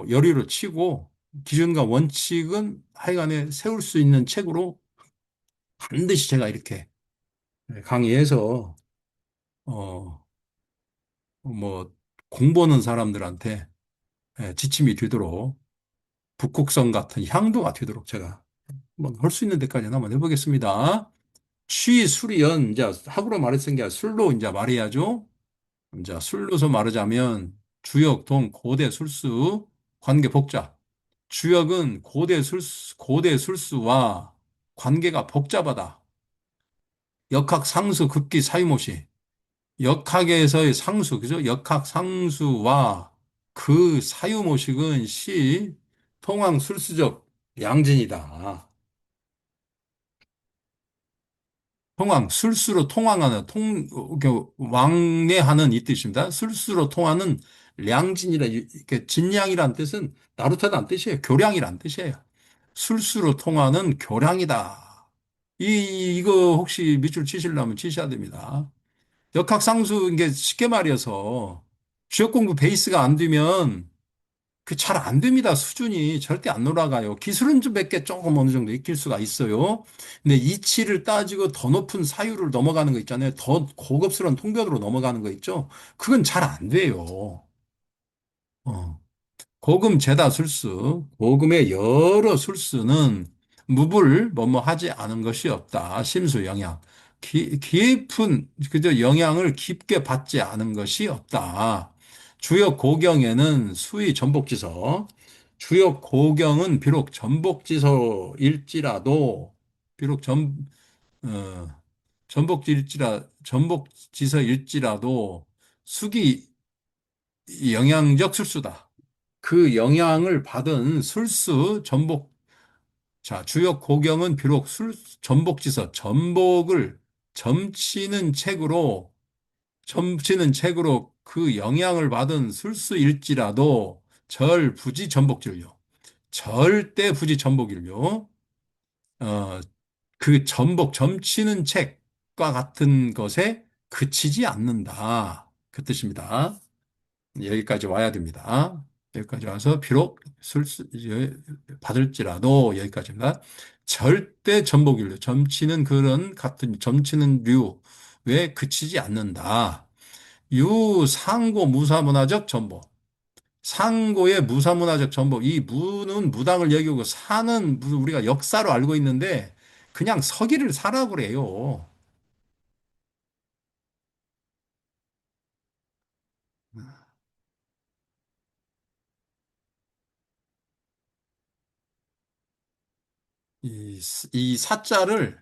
열의를 치고 기준과 원칙은 하여간에 세울 수 있는 책으로 반드시 제가 이렇게 강의해서 어, 뭐 공부하는 사람들한테 지침이 되도록 북극성 같은 향도가 되도록 제가 한번 할 수 있는 데까지는 한번 해보겠습니다. 취, 술이연, 이제 합으로 말했으니까 술로 이제 말해야죠. 이제 술로서 말하자면 주역, 동, 고대, 술수, 관계, 복자. 주역은 고대 술수와 관계가 복잡하다. 역학, 상수, 극기, 사유모시. 역학에서의 상수, 그죠? 역학, 상수와 그 사유모식은 시, 통황, 술수적 양진이다. 통황, 술수로 통황하는, 이렇게 왕래하는 이 뜻입니다. 술수로 통하는 량진이라, 이렇게 진량이란 뜻은 나루타단 뜻이에요. 교량이란 뜻이에요. 술수로 통하는 교량이다. 이거 혹시 밑줄 치시려면 치셔야 됩니다. 역학상수, 이게 쉽게 말해서 주역 공부 베이스가 안 되면 그 잘 안 됩니다. 수준이 절대 안 올라가요. 기술은 좀 몇 개 조금 어느 정도 익힐 수가 있어요. 근데 이치를 따지고 더 높은 사유를 넘어가는 거 있잖아요. 더 고급스러운 통변으로 넘어가는 거 있죠. 그건 잘 안 돼요. 어. 고금 제다 술수, 고금의 여러 술수는 무불 뭐뭐 하지 않은 것이 없다. 심수 영양. 깊은 그저 영향을 깊게 받지 않은 것이 없다. 주역 고경에는 수의 전복지서, 주역 고경은 비록 전복지서일지라도 비록 어, 전복지서일지라도 수기 영양적 술수다. 그 영향을 받은 술수 전복 자 주역 고경은 비록 전복지서 전복을 점치는 책으로 그 영향을 받은 술수일지라도 절부지 전복진료 절대 부지 전복인료 그 점치는 책과 같은 것에 그치지 않는다 그 뜻입니다. 여기까지 와야 됩니다. 여기까지 와서 비록 받을지라도 여기까지입니다. 절대 전복인류, 점치는 그런 같은 점치는 류에 그치지 않는다. 유상고 무사문화적 전복. 상고의 무사문화적 전복. 이 무는 무당을 여기고 사는 우리가 역사로 알고 있는데 그냥 서기를 사라고 그래요. 이 사자를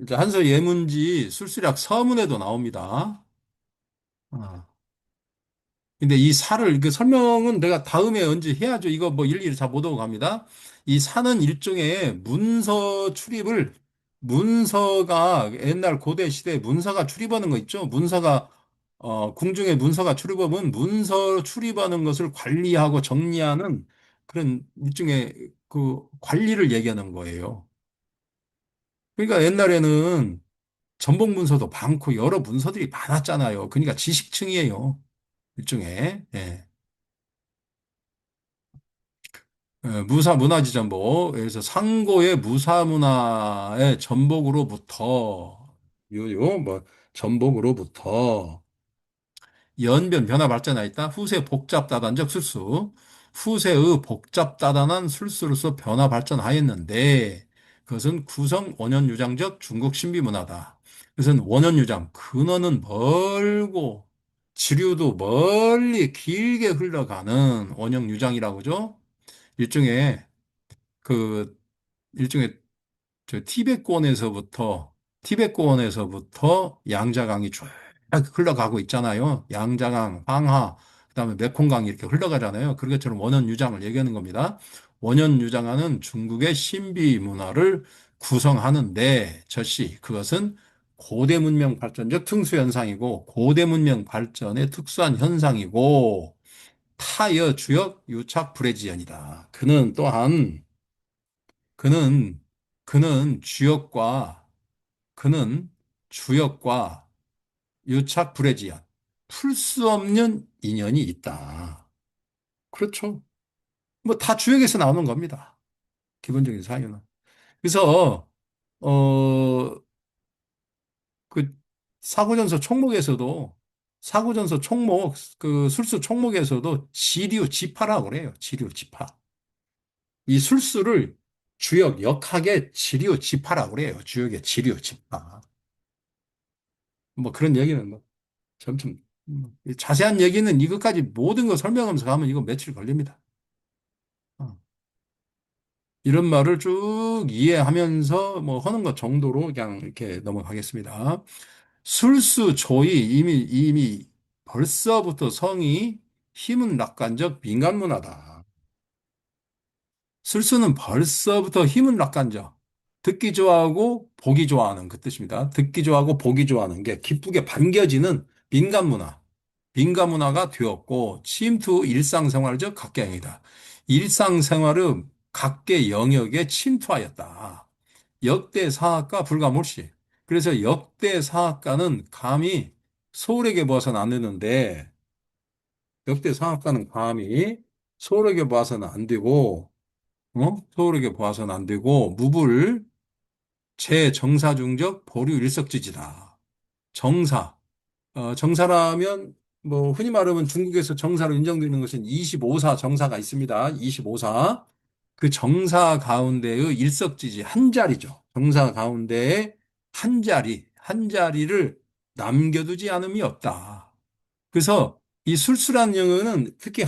이제 한서 예문지 술수리학 서문에도 나옵니다. 아. 근데 이 사를 그 설명은 내가 다음에 언제 해야죠. 이거 뭐 일일이 다 못 오고 갑니다. 이 사는 일종의 문서가 옛날 고대 시대에 문서가 출입하는 거 있죠. 문서가 궁중에 문서가 출입하면 문서 출입하는 것을 관리하고 정리하는 그런 일종의 그 관리를 얘기하는 거예요. 그러니까 옛날에는 전복 문서도 많고 여러 문서들이 많았잖아요. 그러니까 지식층이에요. 일종의. 예. 문화지 전복. 그래서 상고의 무사문화의 전복으로부터, 뭐, 전복으로부터 연변 변화 발전하였다. 후세 복잡다단적 술수. 후세의 복잡다단한 술수로서 변화 발전하였는데 그것은 구성 원현유장적 중국 신비문화다. 그것은 원현유장, 근원은 멀고 지류도 멀리 길게 흘러가는 원형유장이라고 죠. 일종의 그 일종의 티베트권에서부터 양자강이 쭉 흘러가고 있잖아요. 양자강, 황하, 그다음에 메콩강이 이렇게 흘러가잖아요. 그런 것처럼 원현유장을 얘기하는 겁니다. 원현유장하는 중국의 신비 문화를 구성하는데 그것은 고대 문명 발전적 특수 현상이고 고대 문명 발전의 특수한 현상이고 타여 주역 유착 불해지연이다. 그는 그는 주역과 그는 주역과 유착 불해지연 풀 수 없는 인연이 있다. 그렇죠. 뭐 다 주역에서 나오는 겁니다. 기본적인 사유는. 그래서 어 그 사고전서 총목에서도 사고전서 총목 그 술수 총목에서도 지류 지파라고 그래요. 지류 지파. 이 술수를 주역 역학의 지류 지파라고 그래요. 주역의 지류 지파. 뭐 그런 얘기는 뭐 점점 자세한 얘기는 이것까지 모든 거 설명하면서 가면 이거 며칠 걸립니다. 어. 이런 말을 쭉 이해하면서 뭐 하는 것 정도로 그냥 이렇게 넘어가겠습니다. 술수 조이 이미 벌써부터 성이 힘은 낙관적 민간 문화다. 술수는 벌써부터 힘은 낙관적. 듣기 좋아하고 보기 좋아하는 그 뜻입니다. 듣기 좋아하고 보기 좋아하는 게 기쁘게 반겨지는 민간 문화. 민가 문화가 되었고 침투 일상생활적 각계행위다. 일상생활의 각계 영역에 침투하였다. 역대 사학과 불가몰시. 그래서 역대 사학과는 감히 소홀하게 봐서는 안 되는데 역대 사학과는 감히 소홀하게 봐서는 안 되고 소홀하게 봐서는 안 되고 무불 제정사중적 보류 일석지지다. 정사. 정사라면 뭐 흔히 말하면 중국에서 정사로 인정되는 것은 25사 정사가 있습니다. 25사. 그 정사 가운데의 일석지지 한 자리죠. 정사 가운데에 한 자리를 남겨두지 않음이 없다. 그래서 이 술수란 영어는 특히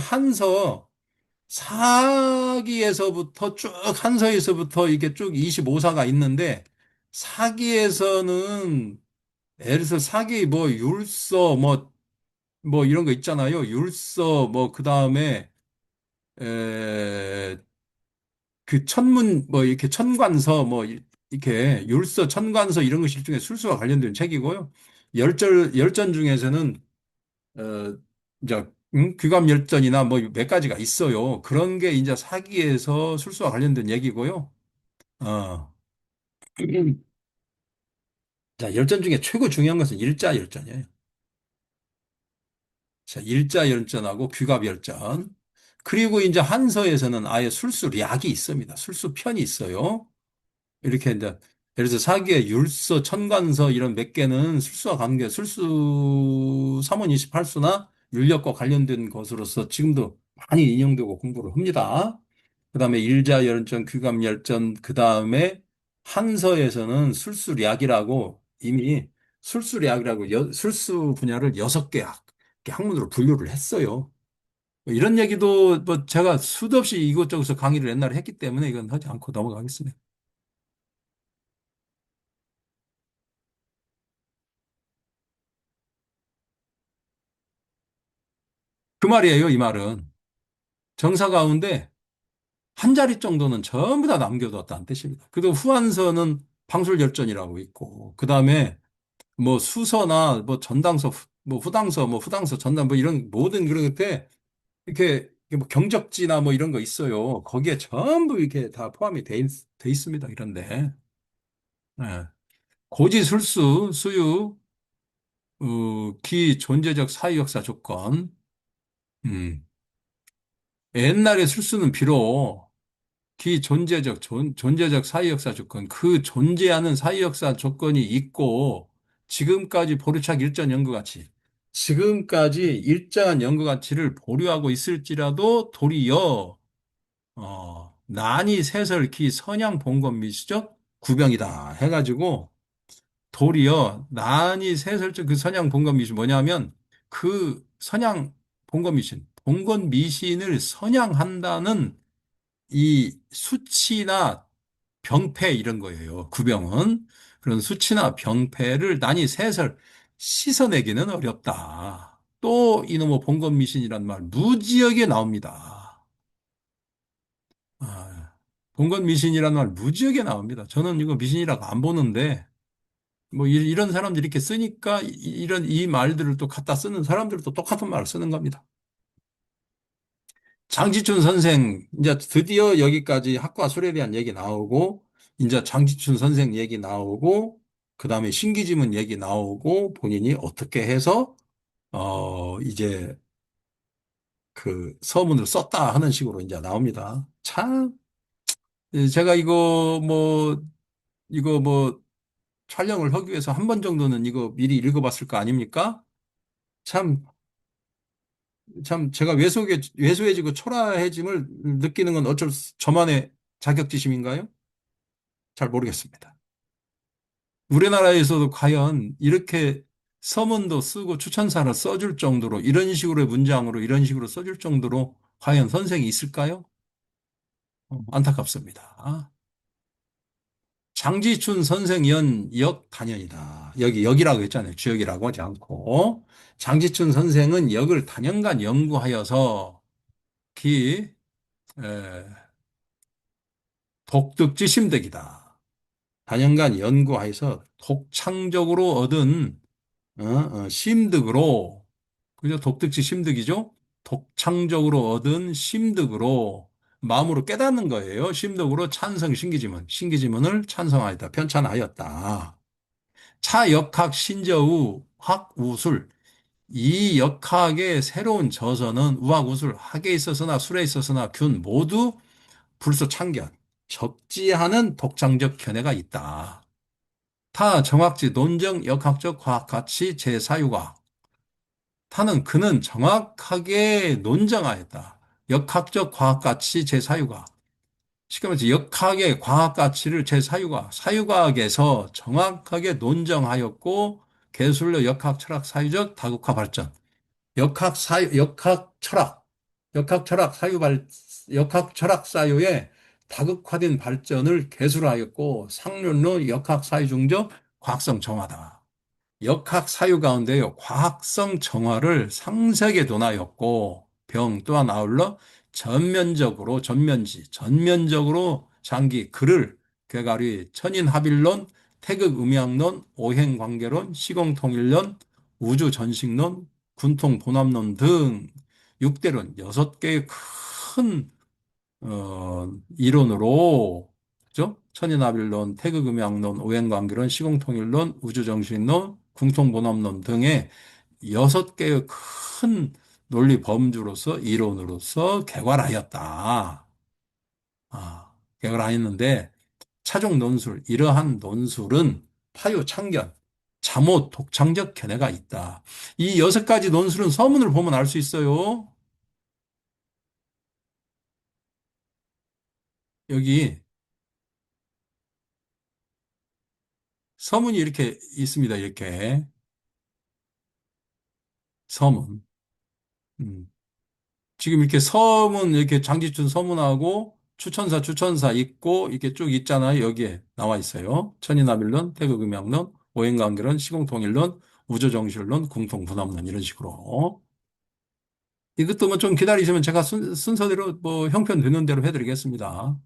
사기에서부터 쭉 한서에서부터 이게 쭉 25사가 있는데 사기에서는 예를 들어서 사기 뭐 율서 뭐 이런 거 있잖아요. 율서 뭐 그다음에 에, 그 천문 뭐 이렇게 천관서 뭐 이렇게 율서 천관서 이런 것이 일종의 술수와 관련된 책이고요. 열전 중에서는 어 이제 귀감열전이나 뭐 몇 가지가 있어요. 그런 게 이제 사기에서 술수와 관련된 얘기고요. 어. 자, 열전 중에 최고 중요한 것은 일자열전이에요. 자, 일자열전하고 귀갑열전. 그리고 이제 한서에서는 아예 술수략이 있습니다. 술수편이 있어요. 이렇게 이제 예를 들어서 사기의 율서, 천관서 이런 몇 개는 술수와 관계, 술수 3원 28수나 율력과 관련된 것으로서 지금도 많이 인용되고 공부를 합니다. 그다음에 일자열전, 귀감열전, 그다음에 한서에서는 술수략이라고 이미 술수략이라고 술수 분야를 6개 학문으로 분류를 했어요. 이런 얘기도 뭐 제가 수도 없이 이곳저곳에서 강의를 옛날에 했기 때문에 이건 하지 않고 넘어가겠습니다. 그 말이에요, 이 말은. 정사 가운데 한 자리 정도는 전부 다 남겨뒀다는 뜻입니다. 그리고 후한서는 방술열전이라고 있고, 그 다음에 뭐 수서나 뭐 전당서, 뭐 후당서, 뭐 후당서, 전당 뭐 이런 모든 그런 것들 이렇게 뭐 경적지나 뭐 이런 거 있어요. 거기에 전부 이렇게 다 포함이 돼 있습니다. 이런데. 예. 고지술수, 수유, 기 존재적 사유역사 조건, 음. 옛날에 술수는 비록 존재적 사회역사 조건, 그 존재하는 사회역사 조건이 있고, 지금까지 보르차기 일정 연구 가치, 지금까지 일정한 연구 가치를 보류하고 있을지라도 도리어, 난이 새설키 선양 봉건 미시적 구병이다 해가지고, 도리어 난이 새설적 그 선양 봉건 미신 뭐냐면, 그 선양 봉건 미신, 봉건 미신을 선양한다는 이 수치나 병폐 이런 거예요. 구병은. 그런 수치나 병폐를 난이 새설 씻어내기는 어렵다. 또 이놈의 봉건미신이란 말 무지하게 나옵니다. 아, 봉건미신이란 말 무지하게 나옵니다. 저는 이거 미신이라고 안 보는데 뭐 이런 사람들이 이렇게 쓰니까 이런 이 말들을 또 갖다 쓰는 사람들도 똑같은 말을 쓰는 겁니다. 장지춘 선생, 이제 드디어 여기까지 학과 술에 대한 얘기 나오고, 이제 장지춘 선생 얘기 나오고, 그 다음에 신기지문 얘기 나오고, 본인이 어떻게 해서, 이제 그 서문을 썼다 하는 식으로 이제 나옵니다. 참, 제가 이거 뭐, 촬영을 하기 위해서 한 번 정도는 이거 미리 읽어봤을 거 아닙니까? 참, 참, 제가 왜소해지고 초라해짐을 느끼는 건 저만의 자격지심인가요? 잘 모르겠습니다. 우리나라에서도 과연 이렇게 서문도 쓰고 추천사를 써줄 정도로 이런 식으로의 문장으로 이런 식으로 써줄 정도로 과연 선생이 있을까요? 안타깝습니다. 장지춘 선생 역 단연이다. 여기 역이라고 했잖아요. 주역이라고 하지 않고. 장지춘 선생은 역을 단연간 연구하여서 기 에, 독특지 심득이다. 단연간 연구하여서 독창적으로 얻은 심득으로, 그죠? 독특지 심득이죠? 독창적으로 얻은 심득으로 마음으로 깨닫는 거예요. 심득으로 찬성 신기지문, 신기지문을 찬성하였다. 편찬하였다. 차역학 신저우 학우술. 이 역학의 새로운 저서는 우학우술, 학에 있어서나 술에 있어서나 균 모두 불소 참견, 적지 않은 독창적 견해가 있다. 타 정확지 논정 역학적 과학 가치 제사유과. 그는 정확하게 논정하였다. 역학적 과학 가치 제사유과. 쉽게 말해서 역학의 과학 가치를 제사유과, 사유과학에서 정확하게 논정하였고, 개술로 역학 철학 사유적 다국화 발전. 역학 철학 역학 철학 사유의 다극화된 발전을 개술하였고, 상륜로 역학 사유 중적 과학성 정화다. 역학 사유 가운데요, 과학성 정화를 상세하게 논하였고, 또한 아울러 전면적으로 장기 글을 괴가리 천인합일론, 태극음양론, 오행관계론, 시공통일론, 우주전식론, 군통본합론 등 6대론 6개의 큰 이론으로, 그죠? 천인합일론, 태극음양론, 오행관계론, 시공통일론, 우주정신론, 궁통본합론 등의 6개의 큰 논리 범주로서 이론으로서 개괄하였다. 개괄하였는데 차종 논술, 이러한 논술은 파요 창견, 잠오 독창적 견해가 있다. 이 6가지 논술은 서문을 보면 알 수 있어요. 여기 서문이 이렇게 있습니다. 이렇게 서문. 음. 지금 이렇게 서문, 이렇게 장지춘 서문하고 추천사 있고 이렇게 쭉 있잖아요. 여기에 나와 있어요. 천인합일론, 태극음양론, 오행관계론, 시공통일론, 우주정실론, 궁통분합론 이런 식으로. 이것도 뭐 좀 기다리시면 제가 순서대로 뭐 형편 되는 대로 해드리겠습니다.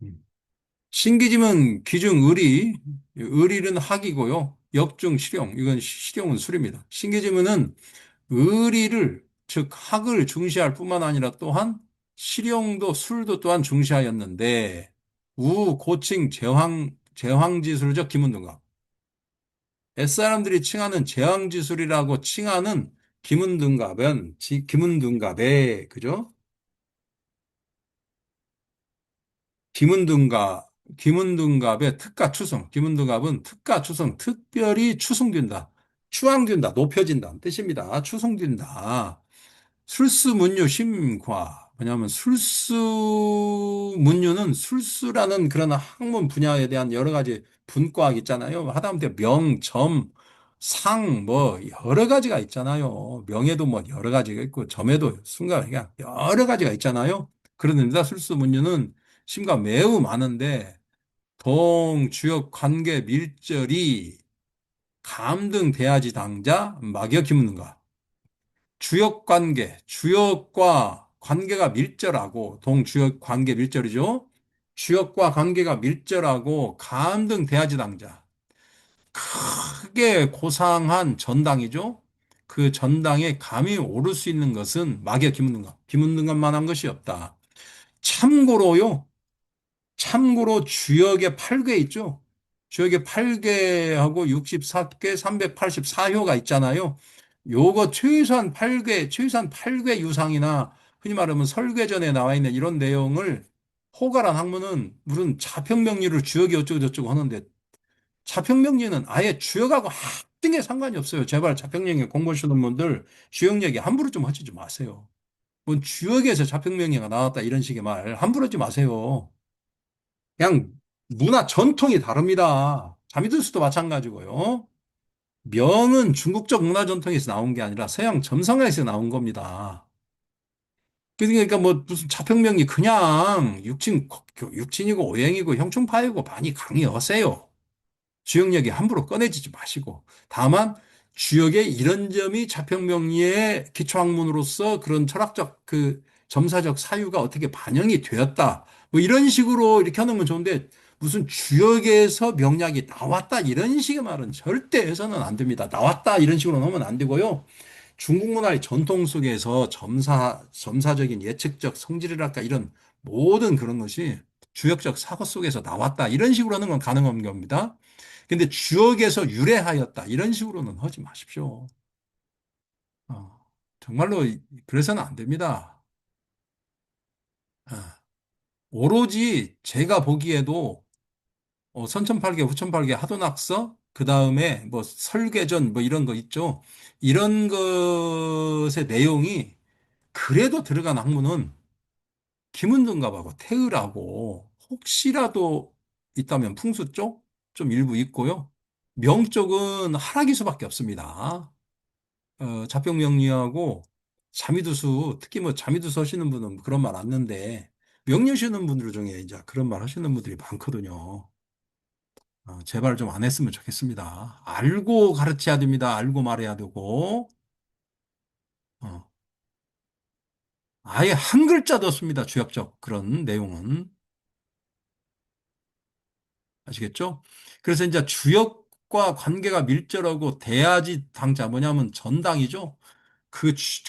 음. 신기짐은 기중 의리는 학이고요. 역중 실용, 이건 실용은 술입니다. 신기지문은 의리를, 즉 학을 중시할 뿐만 아니라 또한 실용도 술도 또한 중시하였는데, 고칭 제황지술적 기문등갑. 옛사람들이 칭하는 제왕지술이라고 칭하는 기문등갑은 기문등갑에 그죠? 기문등갑 기문등갑의 특가 추승. 기문등갑은 특가 추승, 특별히 추승된다. 추앙된다, 높여진다는 뜻입니다. 추승된다. 술수문유 심과. 왜냐하면 술수문유는 술수라는 그런 학문 분야에 대한 여러 가지 분과학 있잖아요. 하다못해 명, 점, 상, 뭐 여러 가지가 있잖아요. 명에도 뭐 여러 가지가 있고 점에도 순간 그냥 여러 가지가 있잖아요. 그런데 술수문유는 심과 매우 많은데 동, 주역, 관계, 밀절이 감등, 대하지, 당자, 막역, 기문는가. 주역 관계, 주역과 관계가 밀절하고, 동주역 관계 밀절이죠. 주역과 관계가 밀절하고, 감등 대하지당자. 크게 고상한 전당이죠. 그 전당에 감이 오를 수 있는 것은 막의 기문등갑, 기문등갑만 한 것이 없다. 참고로요, 참고로 주역의 8개 있죠. 주역의 8개하고 64개, 384효가 있잖아요. 요거 최소한 8개 유상이나 흔히 말하면 설계전에 나와 있는 이런 내용을 호가란 학문은 무슨 자평명리를 주역이 어쩌고저쩌고 하는데 자평명리는 아예 주역하고 합등에 상관이 없어요. 제발 자평명리 공부하시는 분들 주역 얘기 함부로 좀 하지 좀 마세요. 뭔 주역에서 자평명리가 나왔다 이런 식의 말 함부로 하지 마세요. 그냥 문화 전통이 다릅니다. 자미두수도 마찬가지고요. 명은 중국적 문화 전통에서 나온 게 아니라 서양 점성에서 나온 겁니다. 그러니까 뭐 무슨 자평명이 그냥 육친이고 오행이고 형충파이고 많이 강요하세요. 주역력이 함부로 꺼내지지 마시고 다만 주역의 이런 점이 자평명리의 기초학문으로서 그런 철학적 그 점사적 사유가 어떻게 반영이 되었다. 뭐 이런 식으로 이렇게 하는 건 좋은데 무슨 주역에서 명략이 나왔다 이런 식의 말은 절대 해서는 안 됩니다. 나왔다 이런 식으로 넣으면 안 되고요. 중국 문화의 전통 속에서 점사적인 예측적 성질이랄까 이런 모든 그런 것이 주역적 사고 속에서 나왔다 이런 식으로 하는 건 가능한 겁니다. 근데 주역에서 유래하였다. 이런 식으로는 하지 마십시오. 정말로 그래서는 안 됩니다. 어, 오로지 제가 보기에도 선천팔계, 후천팔계, 하도낙서, 그 다음에 뭐 설계전 뭐 이런 거 있죠. 이런 것의 내용이 그래도 들어간 학문은 김은등갑하고 태의하고 혹시라도 있다면 풍수 쪽 좀 일부 있고요. 명 쪽은 하락이수밖에 없습니다. 자평명리하고 자미두수, 특히 뭐 자미두수 하시는 분은 그런 말 안는데 명리하시는 분들 중에 이제 그런 말 하시는 분들이 많거든요. 제발 좀 안 했으면 좋겠습니다. 알고 가르쳐야 됩니다. 알고 말해야 되고, 어, 아예 한 글자도 없습니다. 주역적 그런 내용은. 아시겠죠? 그래서 이제 주역과 관계가 밀접하고 대야지 당자 뭐냐면 전당이죠.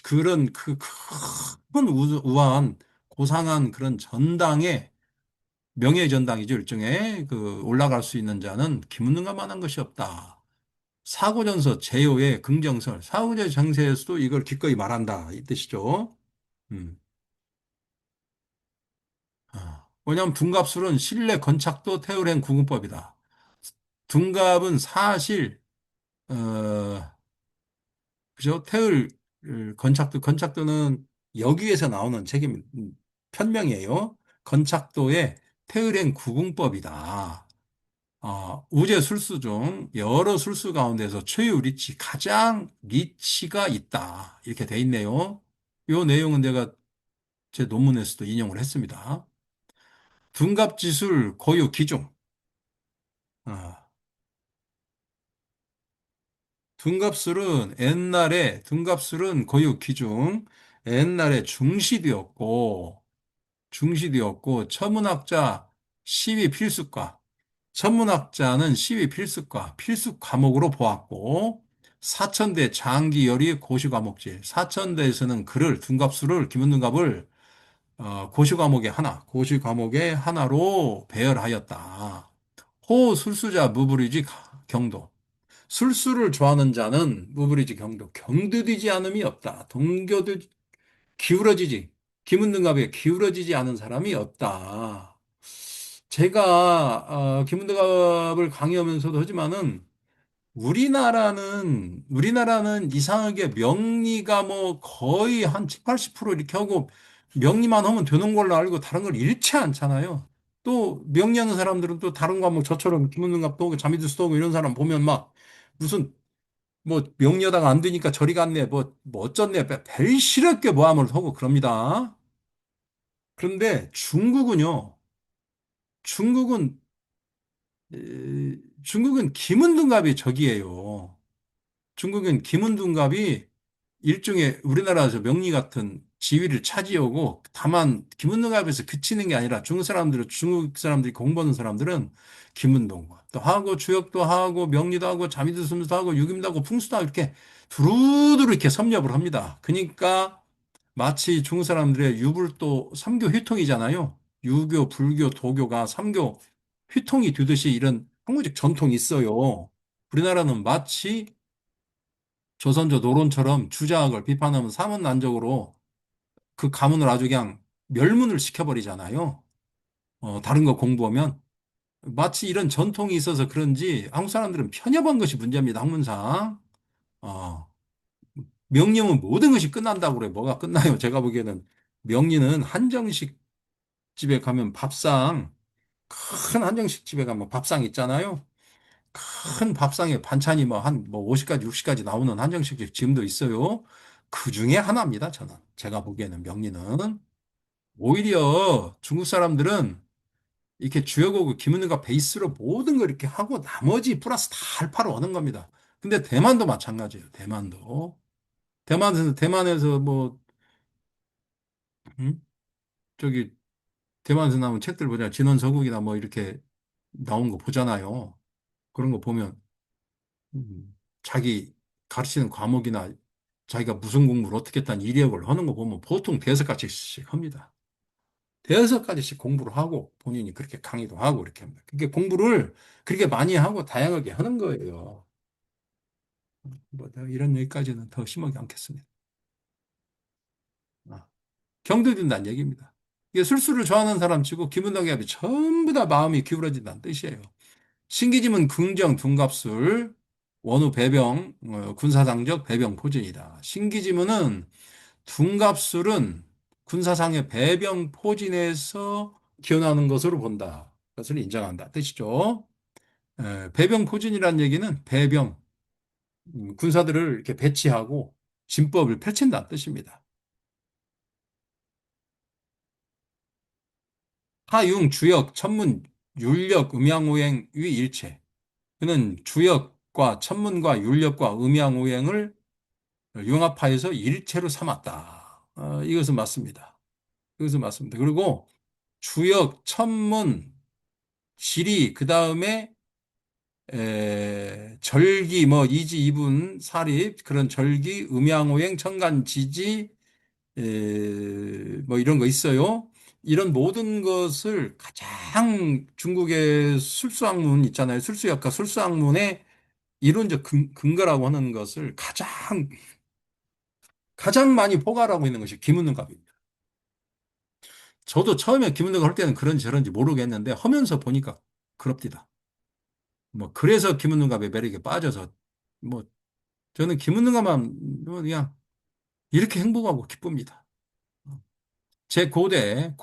그런 그 큰 우아한 고상한 그런 전당에 명예전당이죠. 일종의 그 올라갈 수 있는 자는 김문능가만한 것이 없다. 사고전서 제요의 긍정설, 사고전 정세에서도 이걸 기꺼이 말한다. 이 뜻이죠. 음. 왜냐하면 둔갑술은 신뢰 건착도 태울행 구분법이다. 둔갑은 사실 어, 그죠? 태을 건착도는 여기에서 나오는 책임 편명이에요. 건착도의 태을행 구분법이다. 우제 술수 중 여러 술수 가운데서 최유 리치 가장 리치가 있다. 이렇게 돼 있네요. 이 내용은 내가 제 논문에서도 인용을 했습니다. 둔갑지술 고유 기중. 아, 둔갑술은 고유 기중. 옛날에 중시되었고 천문학자 시위 필수과 천문학자는 시위 필수과 필수 과목으로 보았고 사천대 장기열이 고시 과목질 사천대에서는 글을 둔갑술을 김은둔갑을 고시 과목의 하나로 배열하였다. 호술수자 무부리지 경도. 술수를 좋아하는 자는 무부리지 경도. 경도되지 않음이 없다. 동교도 기울어지지. 김은등갑에 기울어지지 않은 사람이 없다. 제가 김은등갑을 강의하면서도 하지만은 우리나라는 이상하게 명리가 뭐 거의 한 7, 80% 이렇게 하고 명리만 하면 되는 걸로 알고 다른 걸 잃지 않잖아요. 또 명리하는 사람들은 또 다른 과목 저처럼 김은능갑도 오고 자미두스도 오고 이런 사람 보면 막 무슨 뭐 명리하다가 안 되니까 저리 갔네 뭐 어쩌네 벨시럽게 모함을 하고 그럽니다. 그런데 중국은 중국은 김은등갑이 적이에요. 중국은 김은둔갑이 일종의 우리나라 명리 같은 지위를 차지하고 다만 김은둔갑에서 그치는 게 아니라 중국 사람들이 공부하는 사람들은 김은동갑도 하고 주역도 하고 명리도 하고 자미도 순수도 하고 유김도 하고 풍수도 하고 이렇게 두루두루 이렇게 섭렵을 합니다. 그러니까 마치 중국 사람들의 유불도 삼교 휘통이잖아요. 유교, 불교, 도교가 삼교 휘통이 되듯이 이런 한국적 전통이 있어요. 우리나라는 마치 조선조 노론처럼 주자학을 비판하면 사문난적으로 그 가문을 아주 그냥 멸문을 시켜버리잖아요. 다른 거 공부하면. 마치 이런 전통이 있어서 그런지 한국 사람들은 편협한 것이 문제입니다. 학문상. 어, 명리는 모든 것이 끝난다고 그래. 뭐가 끝나요? 제가 보기에는 명리는 한정식 집에 가면 밥상, 큰 한정식 집에 가면 밥상 있잖아요. 큰 밥상에 반찬이 뭐 한 뭐 50가지, 60가지 나오는 한정식 지금도 있어요. 그 중에 하나입니다, 저는. 제가 보기에는 명리는. 오히려 중국 사람들은 이렇게 주역하고 김은혜가 베이스로 모든 걸 이렇게 하고 나머지 플러스 다 알파로 얻는 겁니다. 근데 대만도 마찬가지예요, 대만도. 대만에서 뭐, 음? 저기, 대만에서 나온 책들 보자. 진원서국이나 뭐 이렇게 나온 거 보잖아요. 그런 거 보면 자기 가르치는 과목이나 자기가 무슨 공부를 어떻게 했다는 이력을 하는 거 보면 보통 대여섯 가지씩 합니다. 대여섯 가지씩 공부를 하고 본인이 그렇게 강의도 하고 이렇게 합니다. 그게 공부를 그렇게 많이 하고 다양하게 하는 거예요. 뭐 이런 얘기까지는 더 심하게 않겠습니다. 아, 경도된다는 얘기입니다. 이게 술수를 좋아하는 사람 치고 기분당합이 전부 다 마음이 기울어진다는 뜻이에요. 신기짐은 긍정 둔갑술, 원후 배병, 군사상적 배병 포진이다. 신기지문은 둔갑술은 군사상의 배병 포진에서 기원하는 것으로 본다. 그것을 인정한다. 뜻이죠. 배병 포진이라는 얘기는 배병, 군사들을 이렇게 배치하고 진법을 펼친다. 뜻입니다. 하융, 주역, 천문, 율력, 음양오행, 위일체. 그는 주역과 천문과 율력과 음양오행을 융합하여서 일체로 삼았다. 이것은 맞습니다. 이것은 맞습니다. 그리고 주역, 천문, 지리, 그 다음에 절기, 뭐 이지, 이분, 사립, 그런 절기, 음양오행, 천간지지, 뭐 이런 거 있어요. 이런 모든 것을 가장 중국의 술수학문 있잖아요. 술수학과 술수학문의 이론적 근거라고 하는 것을 가장 많이 포괄하고 있는 것이 김은능갑입니다. 저도 처음에 김은능갑 할 때는 그런지 저런지 모르겠는데 하면서 보니까 그럽디다. 뭐 그래서 김은능갑의 매력에 빠져서 뭐 저는 김은능갑만 뭐 그냥 이렇게 행복하고 기쁩니다. 제 고대에는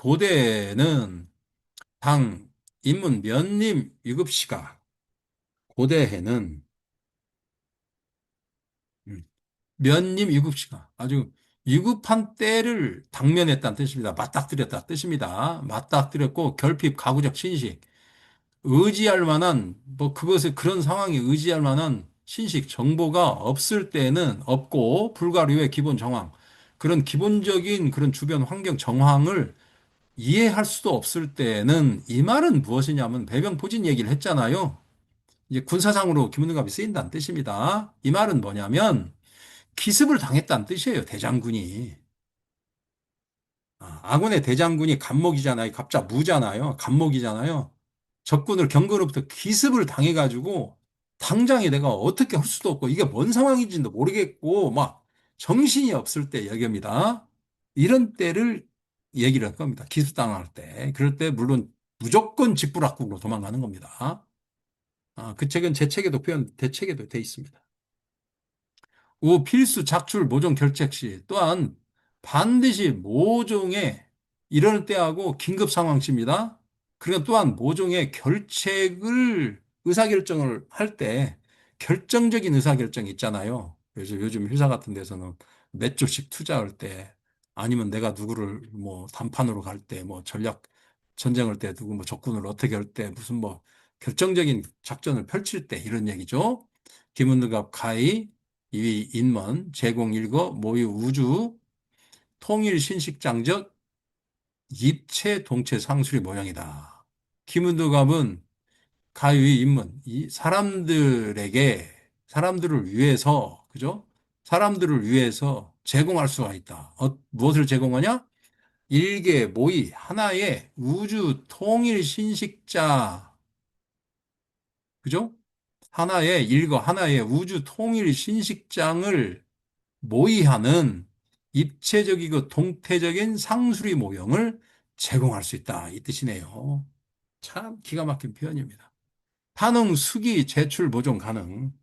당 인문 면림 유급시가 고대에는 면림 유급시가 아주 유급한 때를 당면했다는 뜻입니다. 맞닥뜨렸다 뜻입니다. 맞닥뜨렸고 결핍 가구적 신식 의지할 만한 뭐 그것에 그런 상황에 의지할 만한 신식 정보가 없을 때는 없고 불가류의 기본 정황 그런 기본적인 그런 주변 환경 정황을 이해할 수도 없을 때는 이 말은 무엇이냐면 배병포진 얘기를 했잖아요. 이제 군사상으로 기문등갑이 쓰인다는 뜻입니다. 이 말은 뭐냐면 기습을 당했다는 뜻이에요. 대장군이. 아군의 대장군이 갑목이잖아요. 갑자 무잖아요. 갑목이잖아요. 적군을 경거로부터 기습을 당해가지고 당장에 내가 어떻게 할 수도 없고 이게 뭔 상황인지도 모르겠고 막 정신이 없을 때 얘기합니다. 이런 때를 얘기를 할 겁니다. 기습당할 때. 그럴 때 물론 무조건 직불악국으로 도망가는 겁니다. 그 책은 제 책에도 대책에도 돼 있습니다. 우 필수 작출 모종 결책 시 또한 반드시 모종의 이럴 때하고 긴급 상황시입니다. 그리고 또한 모종의 결책을 의사결정을 할 때 결정적인 의사결정이 있잖아요. 그래서 요즘 회사 같은 데서는 몇 조씩 투자할 때 아니면 내가 누구를 뭐 단판으로 갈 때 뭐 전략 전쟁할 때 누구 뭐 적군을 어떻게 할 때 무슨 뭐 결정적인 작전을 펼칠 때 이런 얘기죠. 김은두갑 가히 이 인먼 제공 일거 모유 우주 통일 신식장적 입체 동체 상술의 모양이다. 김은두갑은 가히 인문 이 사람들을 위해서 그죠? 사람들을 위해서 제공할 수가 있다. 무엇을 제공하냐? 일개 모의 하나의 우주 통일 신식자 그죠? 하나의 우주 통일 신식장을 모의하는 입체적이고 동태적인 상수리 모형을 제공할 수 있다. 이 뜻이네요. 참 기가 막힌 표현입니다. 반응, 수기, 제출, 모종 가능.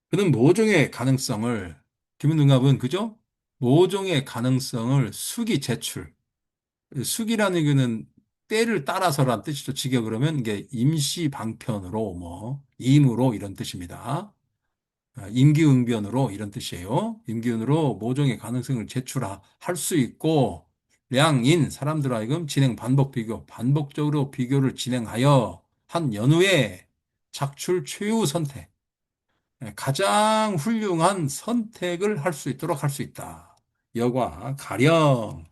그는 모종의 가능성을, 김은등갑은 그죠? 모종의 가능성을 수기, 제출. 수기라는 거는 때를 따라서란 뜻이죠. 직역을 하면 이게 임시 방편으로 뭐, 임으로 이런 뜻입니다. 임기응변으로 이런 뜻이에요. 임기응변으로 모종의 가능성을 제출할 수 있고 량인 사람들 하여금 진행 반복 비교, 반복적으로 비교를 진행하여 한 연후에 작출 최후 선택, 가장 훌륭한 선택을 할 수 있도록 할 수 있다. 여과 가령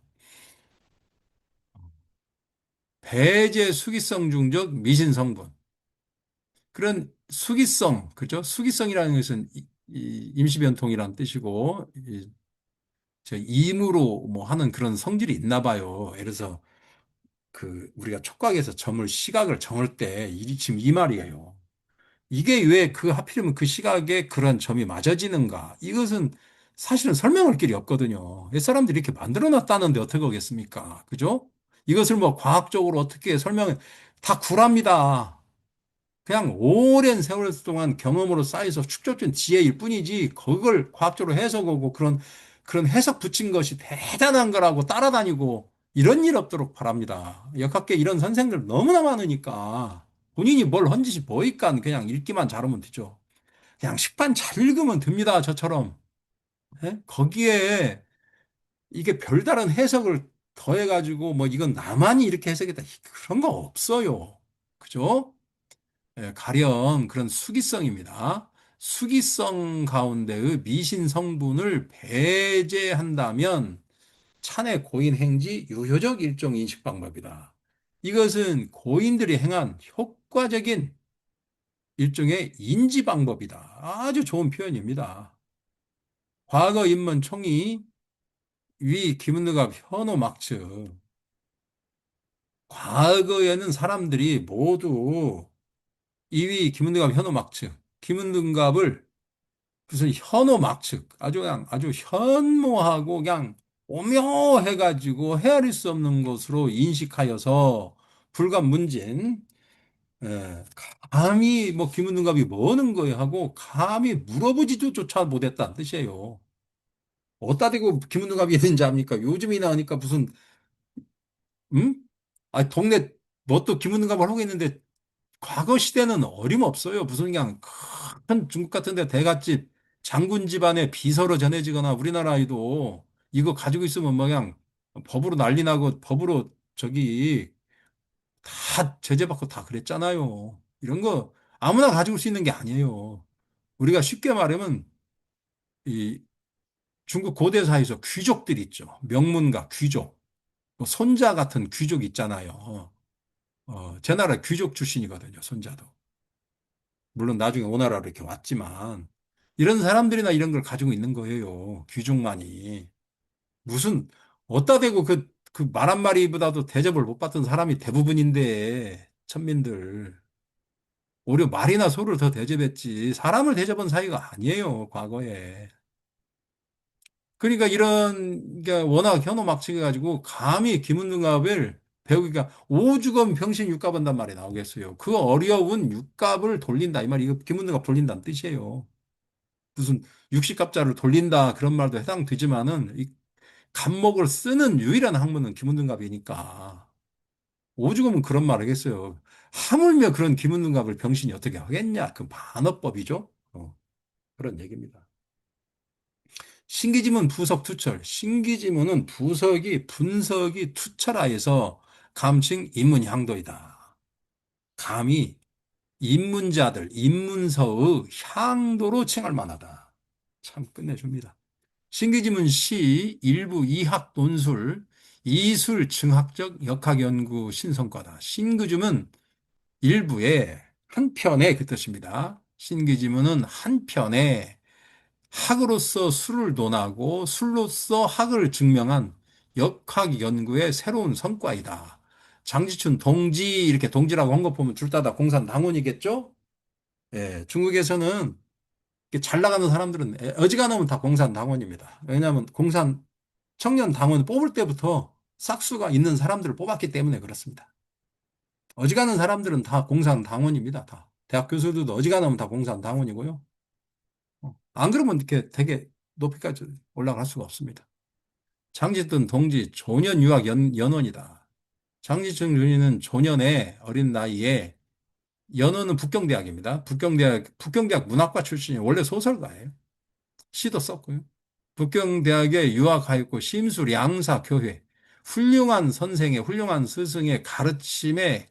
배제 수기성 중적 미신 성분 그런 수기성 그죠? 수기성이라는 것은 임시변통이라는 뜻이고 저 임으로 뭐 하는 그런 성질이 있나 봐요. 예를 들어서 그 우리가 촉각에서 시각을 정할 때 지금 이 말이에요. 이게 왜 그 하필이면 그 시각에 그런 점이 맞아지는가? 이것은 사실은 설명할 길이 없거든요. 사람들이 이렇게 만들어 놨다는데 어떻게 하겠습니까? 그죠? 이것을 뭐 과학적으로 어떻게 다 구랍니다. 그냥 오랜 세월 동안 경험으로 쌓여서 축적된 지혜일 뿐이지 그걸 과학적으로 해석하고 그런 해석 붙인 것이 대단한 거라고 따라다니고 이런 일 없도록 바랍니다. 역학계 이런 선생들 너무나 많으니까 본인이 뭘 헌짓이 뭐니까 그냥 읽기만 잘하면 되죠. 그냥 식판 잘 읽으면 됩니다. 저처럼. 예? 거기에 이게 별다른 해석을 더해가지고 뭐 이건 나만이 이렇게 해석했다. 그런 거 없어요. 그죠? 가령 그런 수기성입니다. 수기성 가운데의 미신 성분을 배제한다면 찬의 고인 행지 유효적 일종 인식 방법이다. 이것은 고인들이 행한 효과적인 일종의 인지 방법이다. 아주 좋은 표현입니다. 과거 인문 총이 위 김은느갑 현호 막측 과거에는 사람들이 모두 이위 김은느갑 현호 막측 김은등갑을 무슨 현호 막측 아주 그냥 아주 현모하고 그냥 오묘해가지고 헤아릴 수 없는 것으로 인식하여서 불가문진 감히 뭐 김은등갑이 뭐는 거예요 하고 감히 물어보지도 조차 못했다는 뜻이에요. 어디다 대고 김은등갑이 있는지 압니까? 요즘이나 하니까 무슨 음? 동네 뭐 또 김은등갑을 하고 있는데 과거 시대는 어림없어요. 무슨 그냥 큰 중국 같은 데 대갓집 장군 집안의 비서로 전해지거나 우리나라에도 이거 가지고 있으면 뭐 그냥 법으로 난리 나고 법으로 저기 다 제재받고 다 그랬잖아요. 이런 거 아무나 가지고 올 수 있는 게 아니에요. 우리가 쉽게 말하면 이 중국 고대사에서 귀족들 있죠. 명문가 귀족. 뭐 손자 같은 귀족 있잖아요. 제 나라 귀족 출신이거든요. 손자도. 물론 나중에 오나라로 이렇게 왔지만 이런 사람들이나 이런 걸 가지고 있는 거예요. 귀족만이. 무슨 어디다 대고 그 말 한마리보다도 대접을 못 받던 사람이 대부분인데, 천민들. 오히려 말이나 소를 더 대접했지, 사람을 대접한 사이가 아니에요, 과거에. 그러니까 그러니까 워낙 현호막측해가지고, 감히 김은등갑을 배우기가 오죽하면 평생 육갑 한단 말이 나오겠어요. 그 어려운 육갑을 돌린다. 이 말이, 이거 김은등갑 돌린다는 뜻이에요. 무슨 육십갑자를 돌린다. 그런 말도 해당되지만은, 이 갑목을 쓰는 유일한 학문은 김은등갑이니까. 오죽하면 그런 말 하겠어요. 하물며 그런 김은등갑을 병신이 어떻게 하겠냐. 그 반어법이죠. 그런 얘기입니다. 신기지문 부석 투철. 신기지문은 부석이 분석이 투철하여서 감칭 인문향도이다. 감히 인문자들, 인문서의 향도로 칭할 만하다. 참 끝내줍니다. 신기지문 시 일부 이학 논술, 이술 증학적 역학 연구 신성과다. 신기지문 일부의 한 편의 그 뜻입니다. 신기지문은 한 편의 학으로서 술을 논하고 술로서 학을 증명한 역학 연구의 새로운 성과이다. 장지춘 동지, 이렇게 동지라고 한 거 보면 둘 다 공산당원이겠죠? 예, 중국에서는 이렇게 잘 나가는 사람들은 어지간하면 다 공산당원입니다. 왜냐하면 공산 청년 당원 뽑을 때부터 싹수가 있는 사람들을 뽑았기 때문에 그렇습니다. 어지간한 사람들은 다 공산당원입니다. 다. 대학 교수들도 어지간하면 다 공산당원이고요. 안 그러면 이렇게 되게 높이까지 올라갈 수가 없습니다. 장지든 동지 조년 유학 연원이다. 장지춘 준이는 조년의 어린 나이에 연원은 북경대학입니다. 북경대학 문학과 출신이 원래 소설가예요. 시도 썼고요. 북경대학에 유학하였고 심술 양사 교회 훌륭한 선생의 훌륭한 스승의 가르침을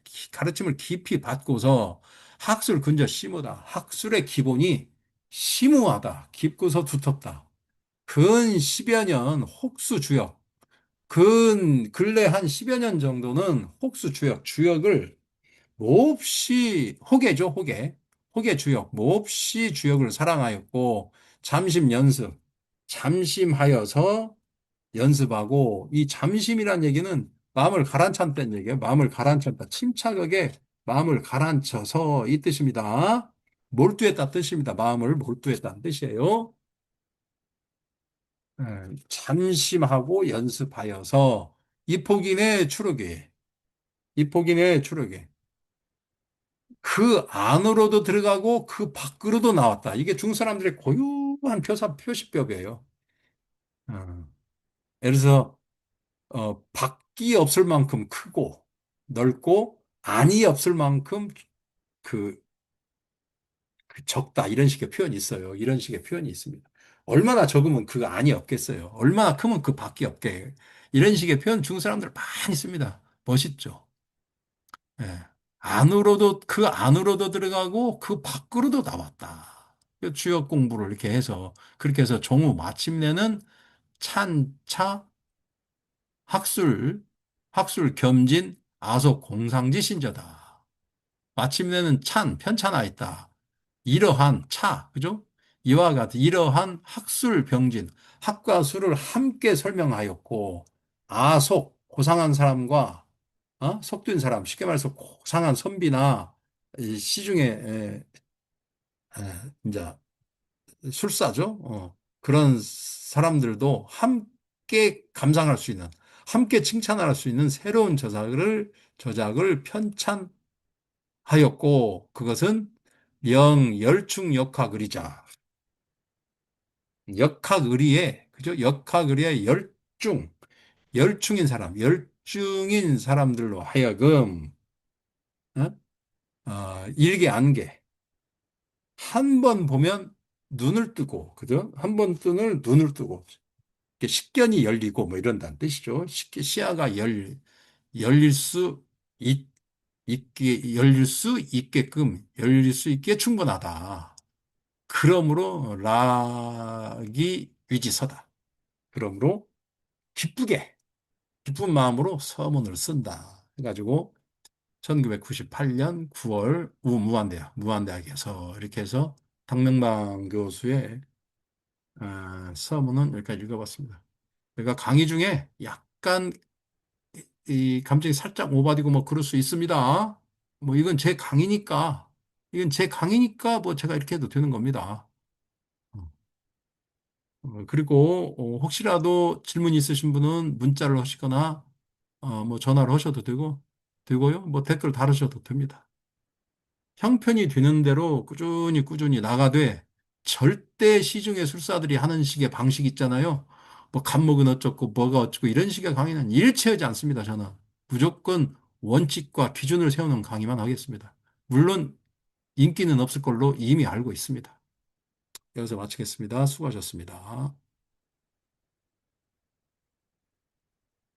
깊이 받고서 학술 근저 심오다. 학술의 기본이 심오하다. 깊고서 두텁다. 근 10여 년 혹수주역. 근래 한 10여 년 정도는 주역을 몹시 호계죠, 호계. 호계 주역, 몹시 주역을 사랑하였고 잠심 연습, 잠심하여서 연습하고 이 잠심이란 얘기는 마음을 가라앉혔다는 얘기예요. 마음을 가라앉혔다. 침착하게 마음을 가라앉혀서 이 뜻입니다. 몰두했다 뜻입니다. 마음을 몰두했다는 뜻이에요. 예, 잠심하고 연습하여서 이폭인의 추록에 이폭인의 추록에 그 안으로도 들어가고 그 밖으로도 나왔다. 이게 중국 사람들의 고유한 표시법이에요. 어. 예를 들어서 밖이 없을 만큼 크고 넓고 안이 없을 만큼 그, 그 적다. 이런 식의 표현이 있어요. 이런 식의 표현이 있습니다. 얼마나 적으면 그 안이 없겠어요. 얼마나 크면 그 밖이 없게. 이런 식의 표현 중국 사람들 많이 씁니다. 멋있죠. 예. 그 안으로도 들어가고 그 밖으로도 나왔다. 그 주역 공부를 이렇게 해서 그렇게 해서 종우 마침내는 찬차 학술 겸진 아속 공상지 신저다. 마침내는 편찬하였다. 이러한 그죠? 이와 같은 이러한 학술 병진, 학과 수를 함께 설명하였고, 고상한 사람과, 속된 사람, 쉽게 말해서 고상한 선비나 이 시중에, 이제, 술사죠? 그런 사람들도 함께 감상할 수 있는, 함께 칭찬할 수 있는 새로운 저작을 편찬하였고, 그것은 열충 역학의리자. 그죠? 역학의리의 열중인 사람들로 하여금, 어? 일개 안개. 한 번 보면 눈을 뜨고, 그죠? 한 번 뜨는 눈을 뜨고, 이렇게 식견이 열리고, 뭐 이런다는 뜻이죠. 쉽게 시야가 열릴 수 열릴 수 있게 충분하다. 그러므로 락이 위지서다. 그러므로 기쁘게 기쁜 마음으로 서문을 쓴다. 해가지고 1998년 9월 무한대학에서 이렇게 해서 당명방 교수의 서문은 여기까지 읽어봤습니다. 그러니까 강의 중에 약간 이 감정이 살짝 오바되고 뭐 그럴 수 있습니다. 뭐 이건 제 강의니까, 이건 제 강의니까 뭐 제가 이렇게 해도 되는 겁니다. 그리고 혹시라도 질문 있으신 분은 문자를 하시거나 뭐 전화를 하셔도 되고요. 뭐 댓글 달으셔도 됩니다. 형편이 되는 대로 꾸준히 나가되 절대 시중의 술사들이 하는 식의 방식 있잖아요. 뭐 간목은 어쩌고 뭐가 어쩌고 이런 식의 강의는 일체하지 않습니다. 저는 무조건 원칙과 기준을 세우는 강의만 하겠습니다. 물론 인기는 없을 걸로 이미 알고 있습니다. 여기서 마치겠습니다. 수고하셨습니다.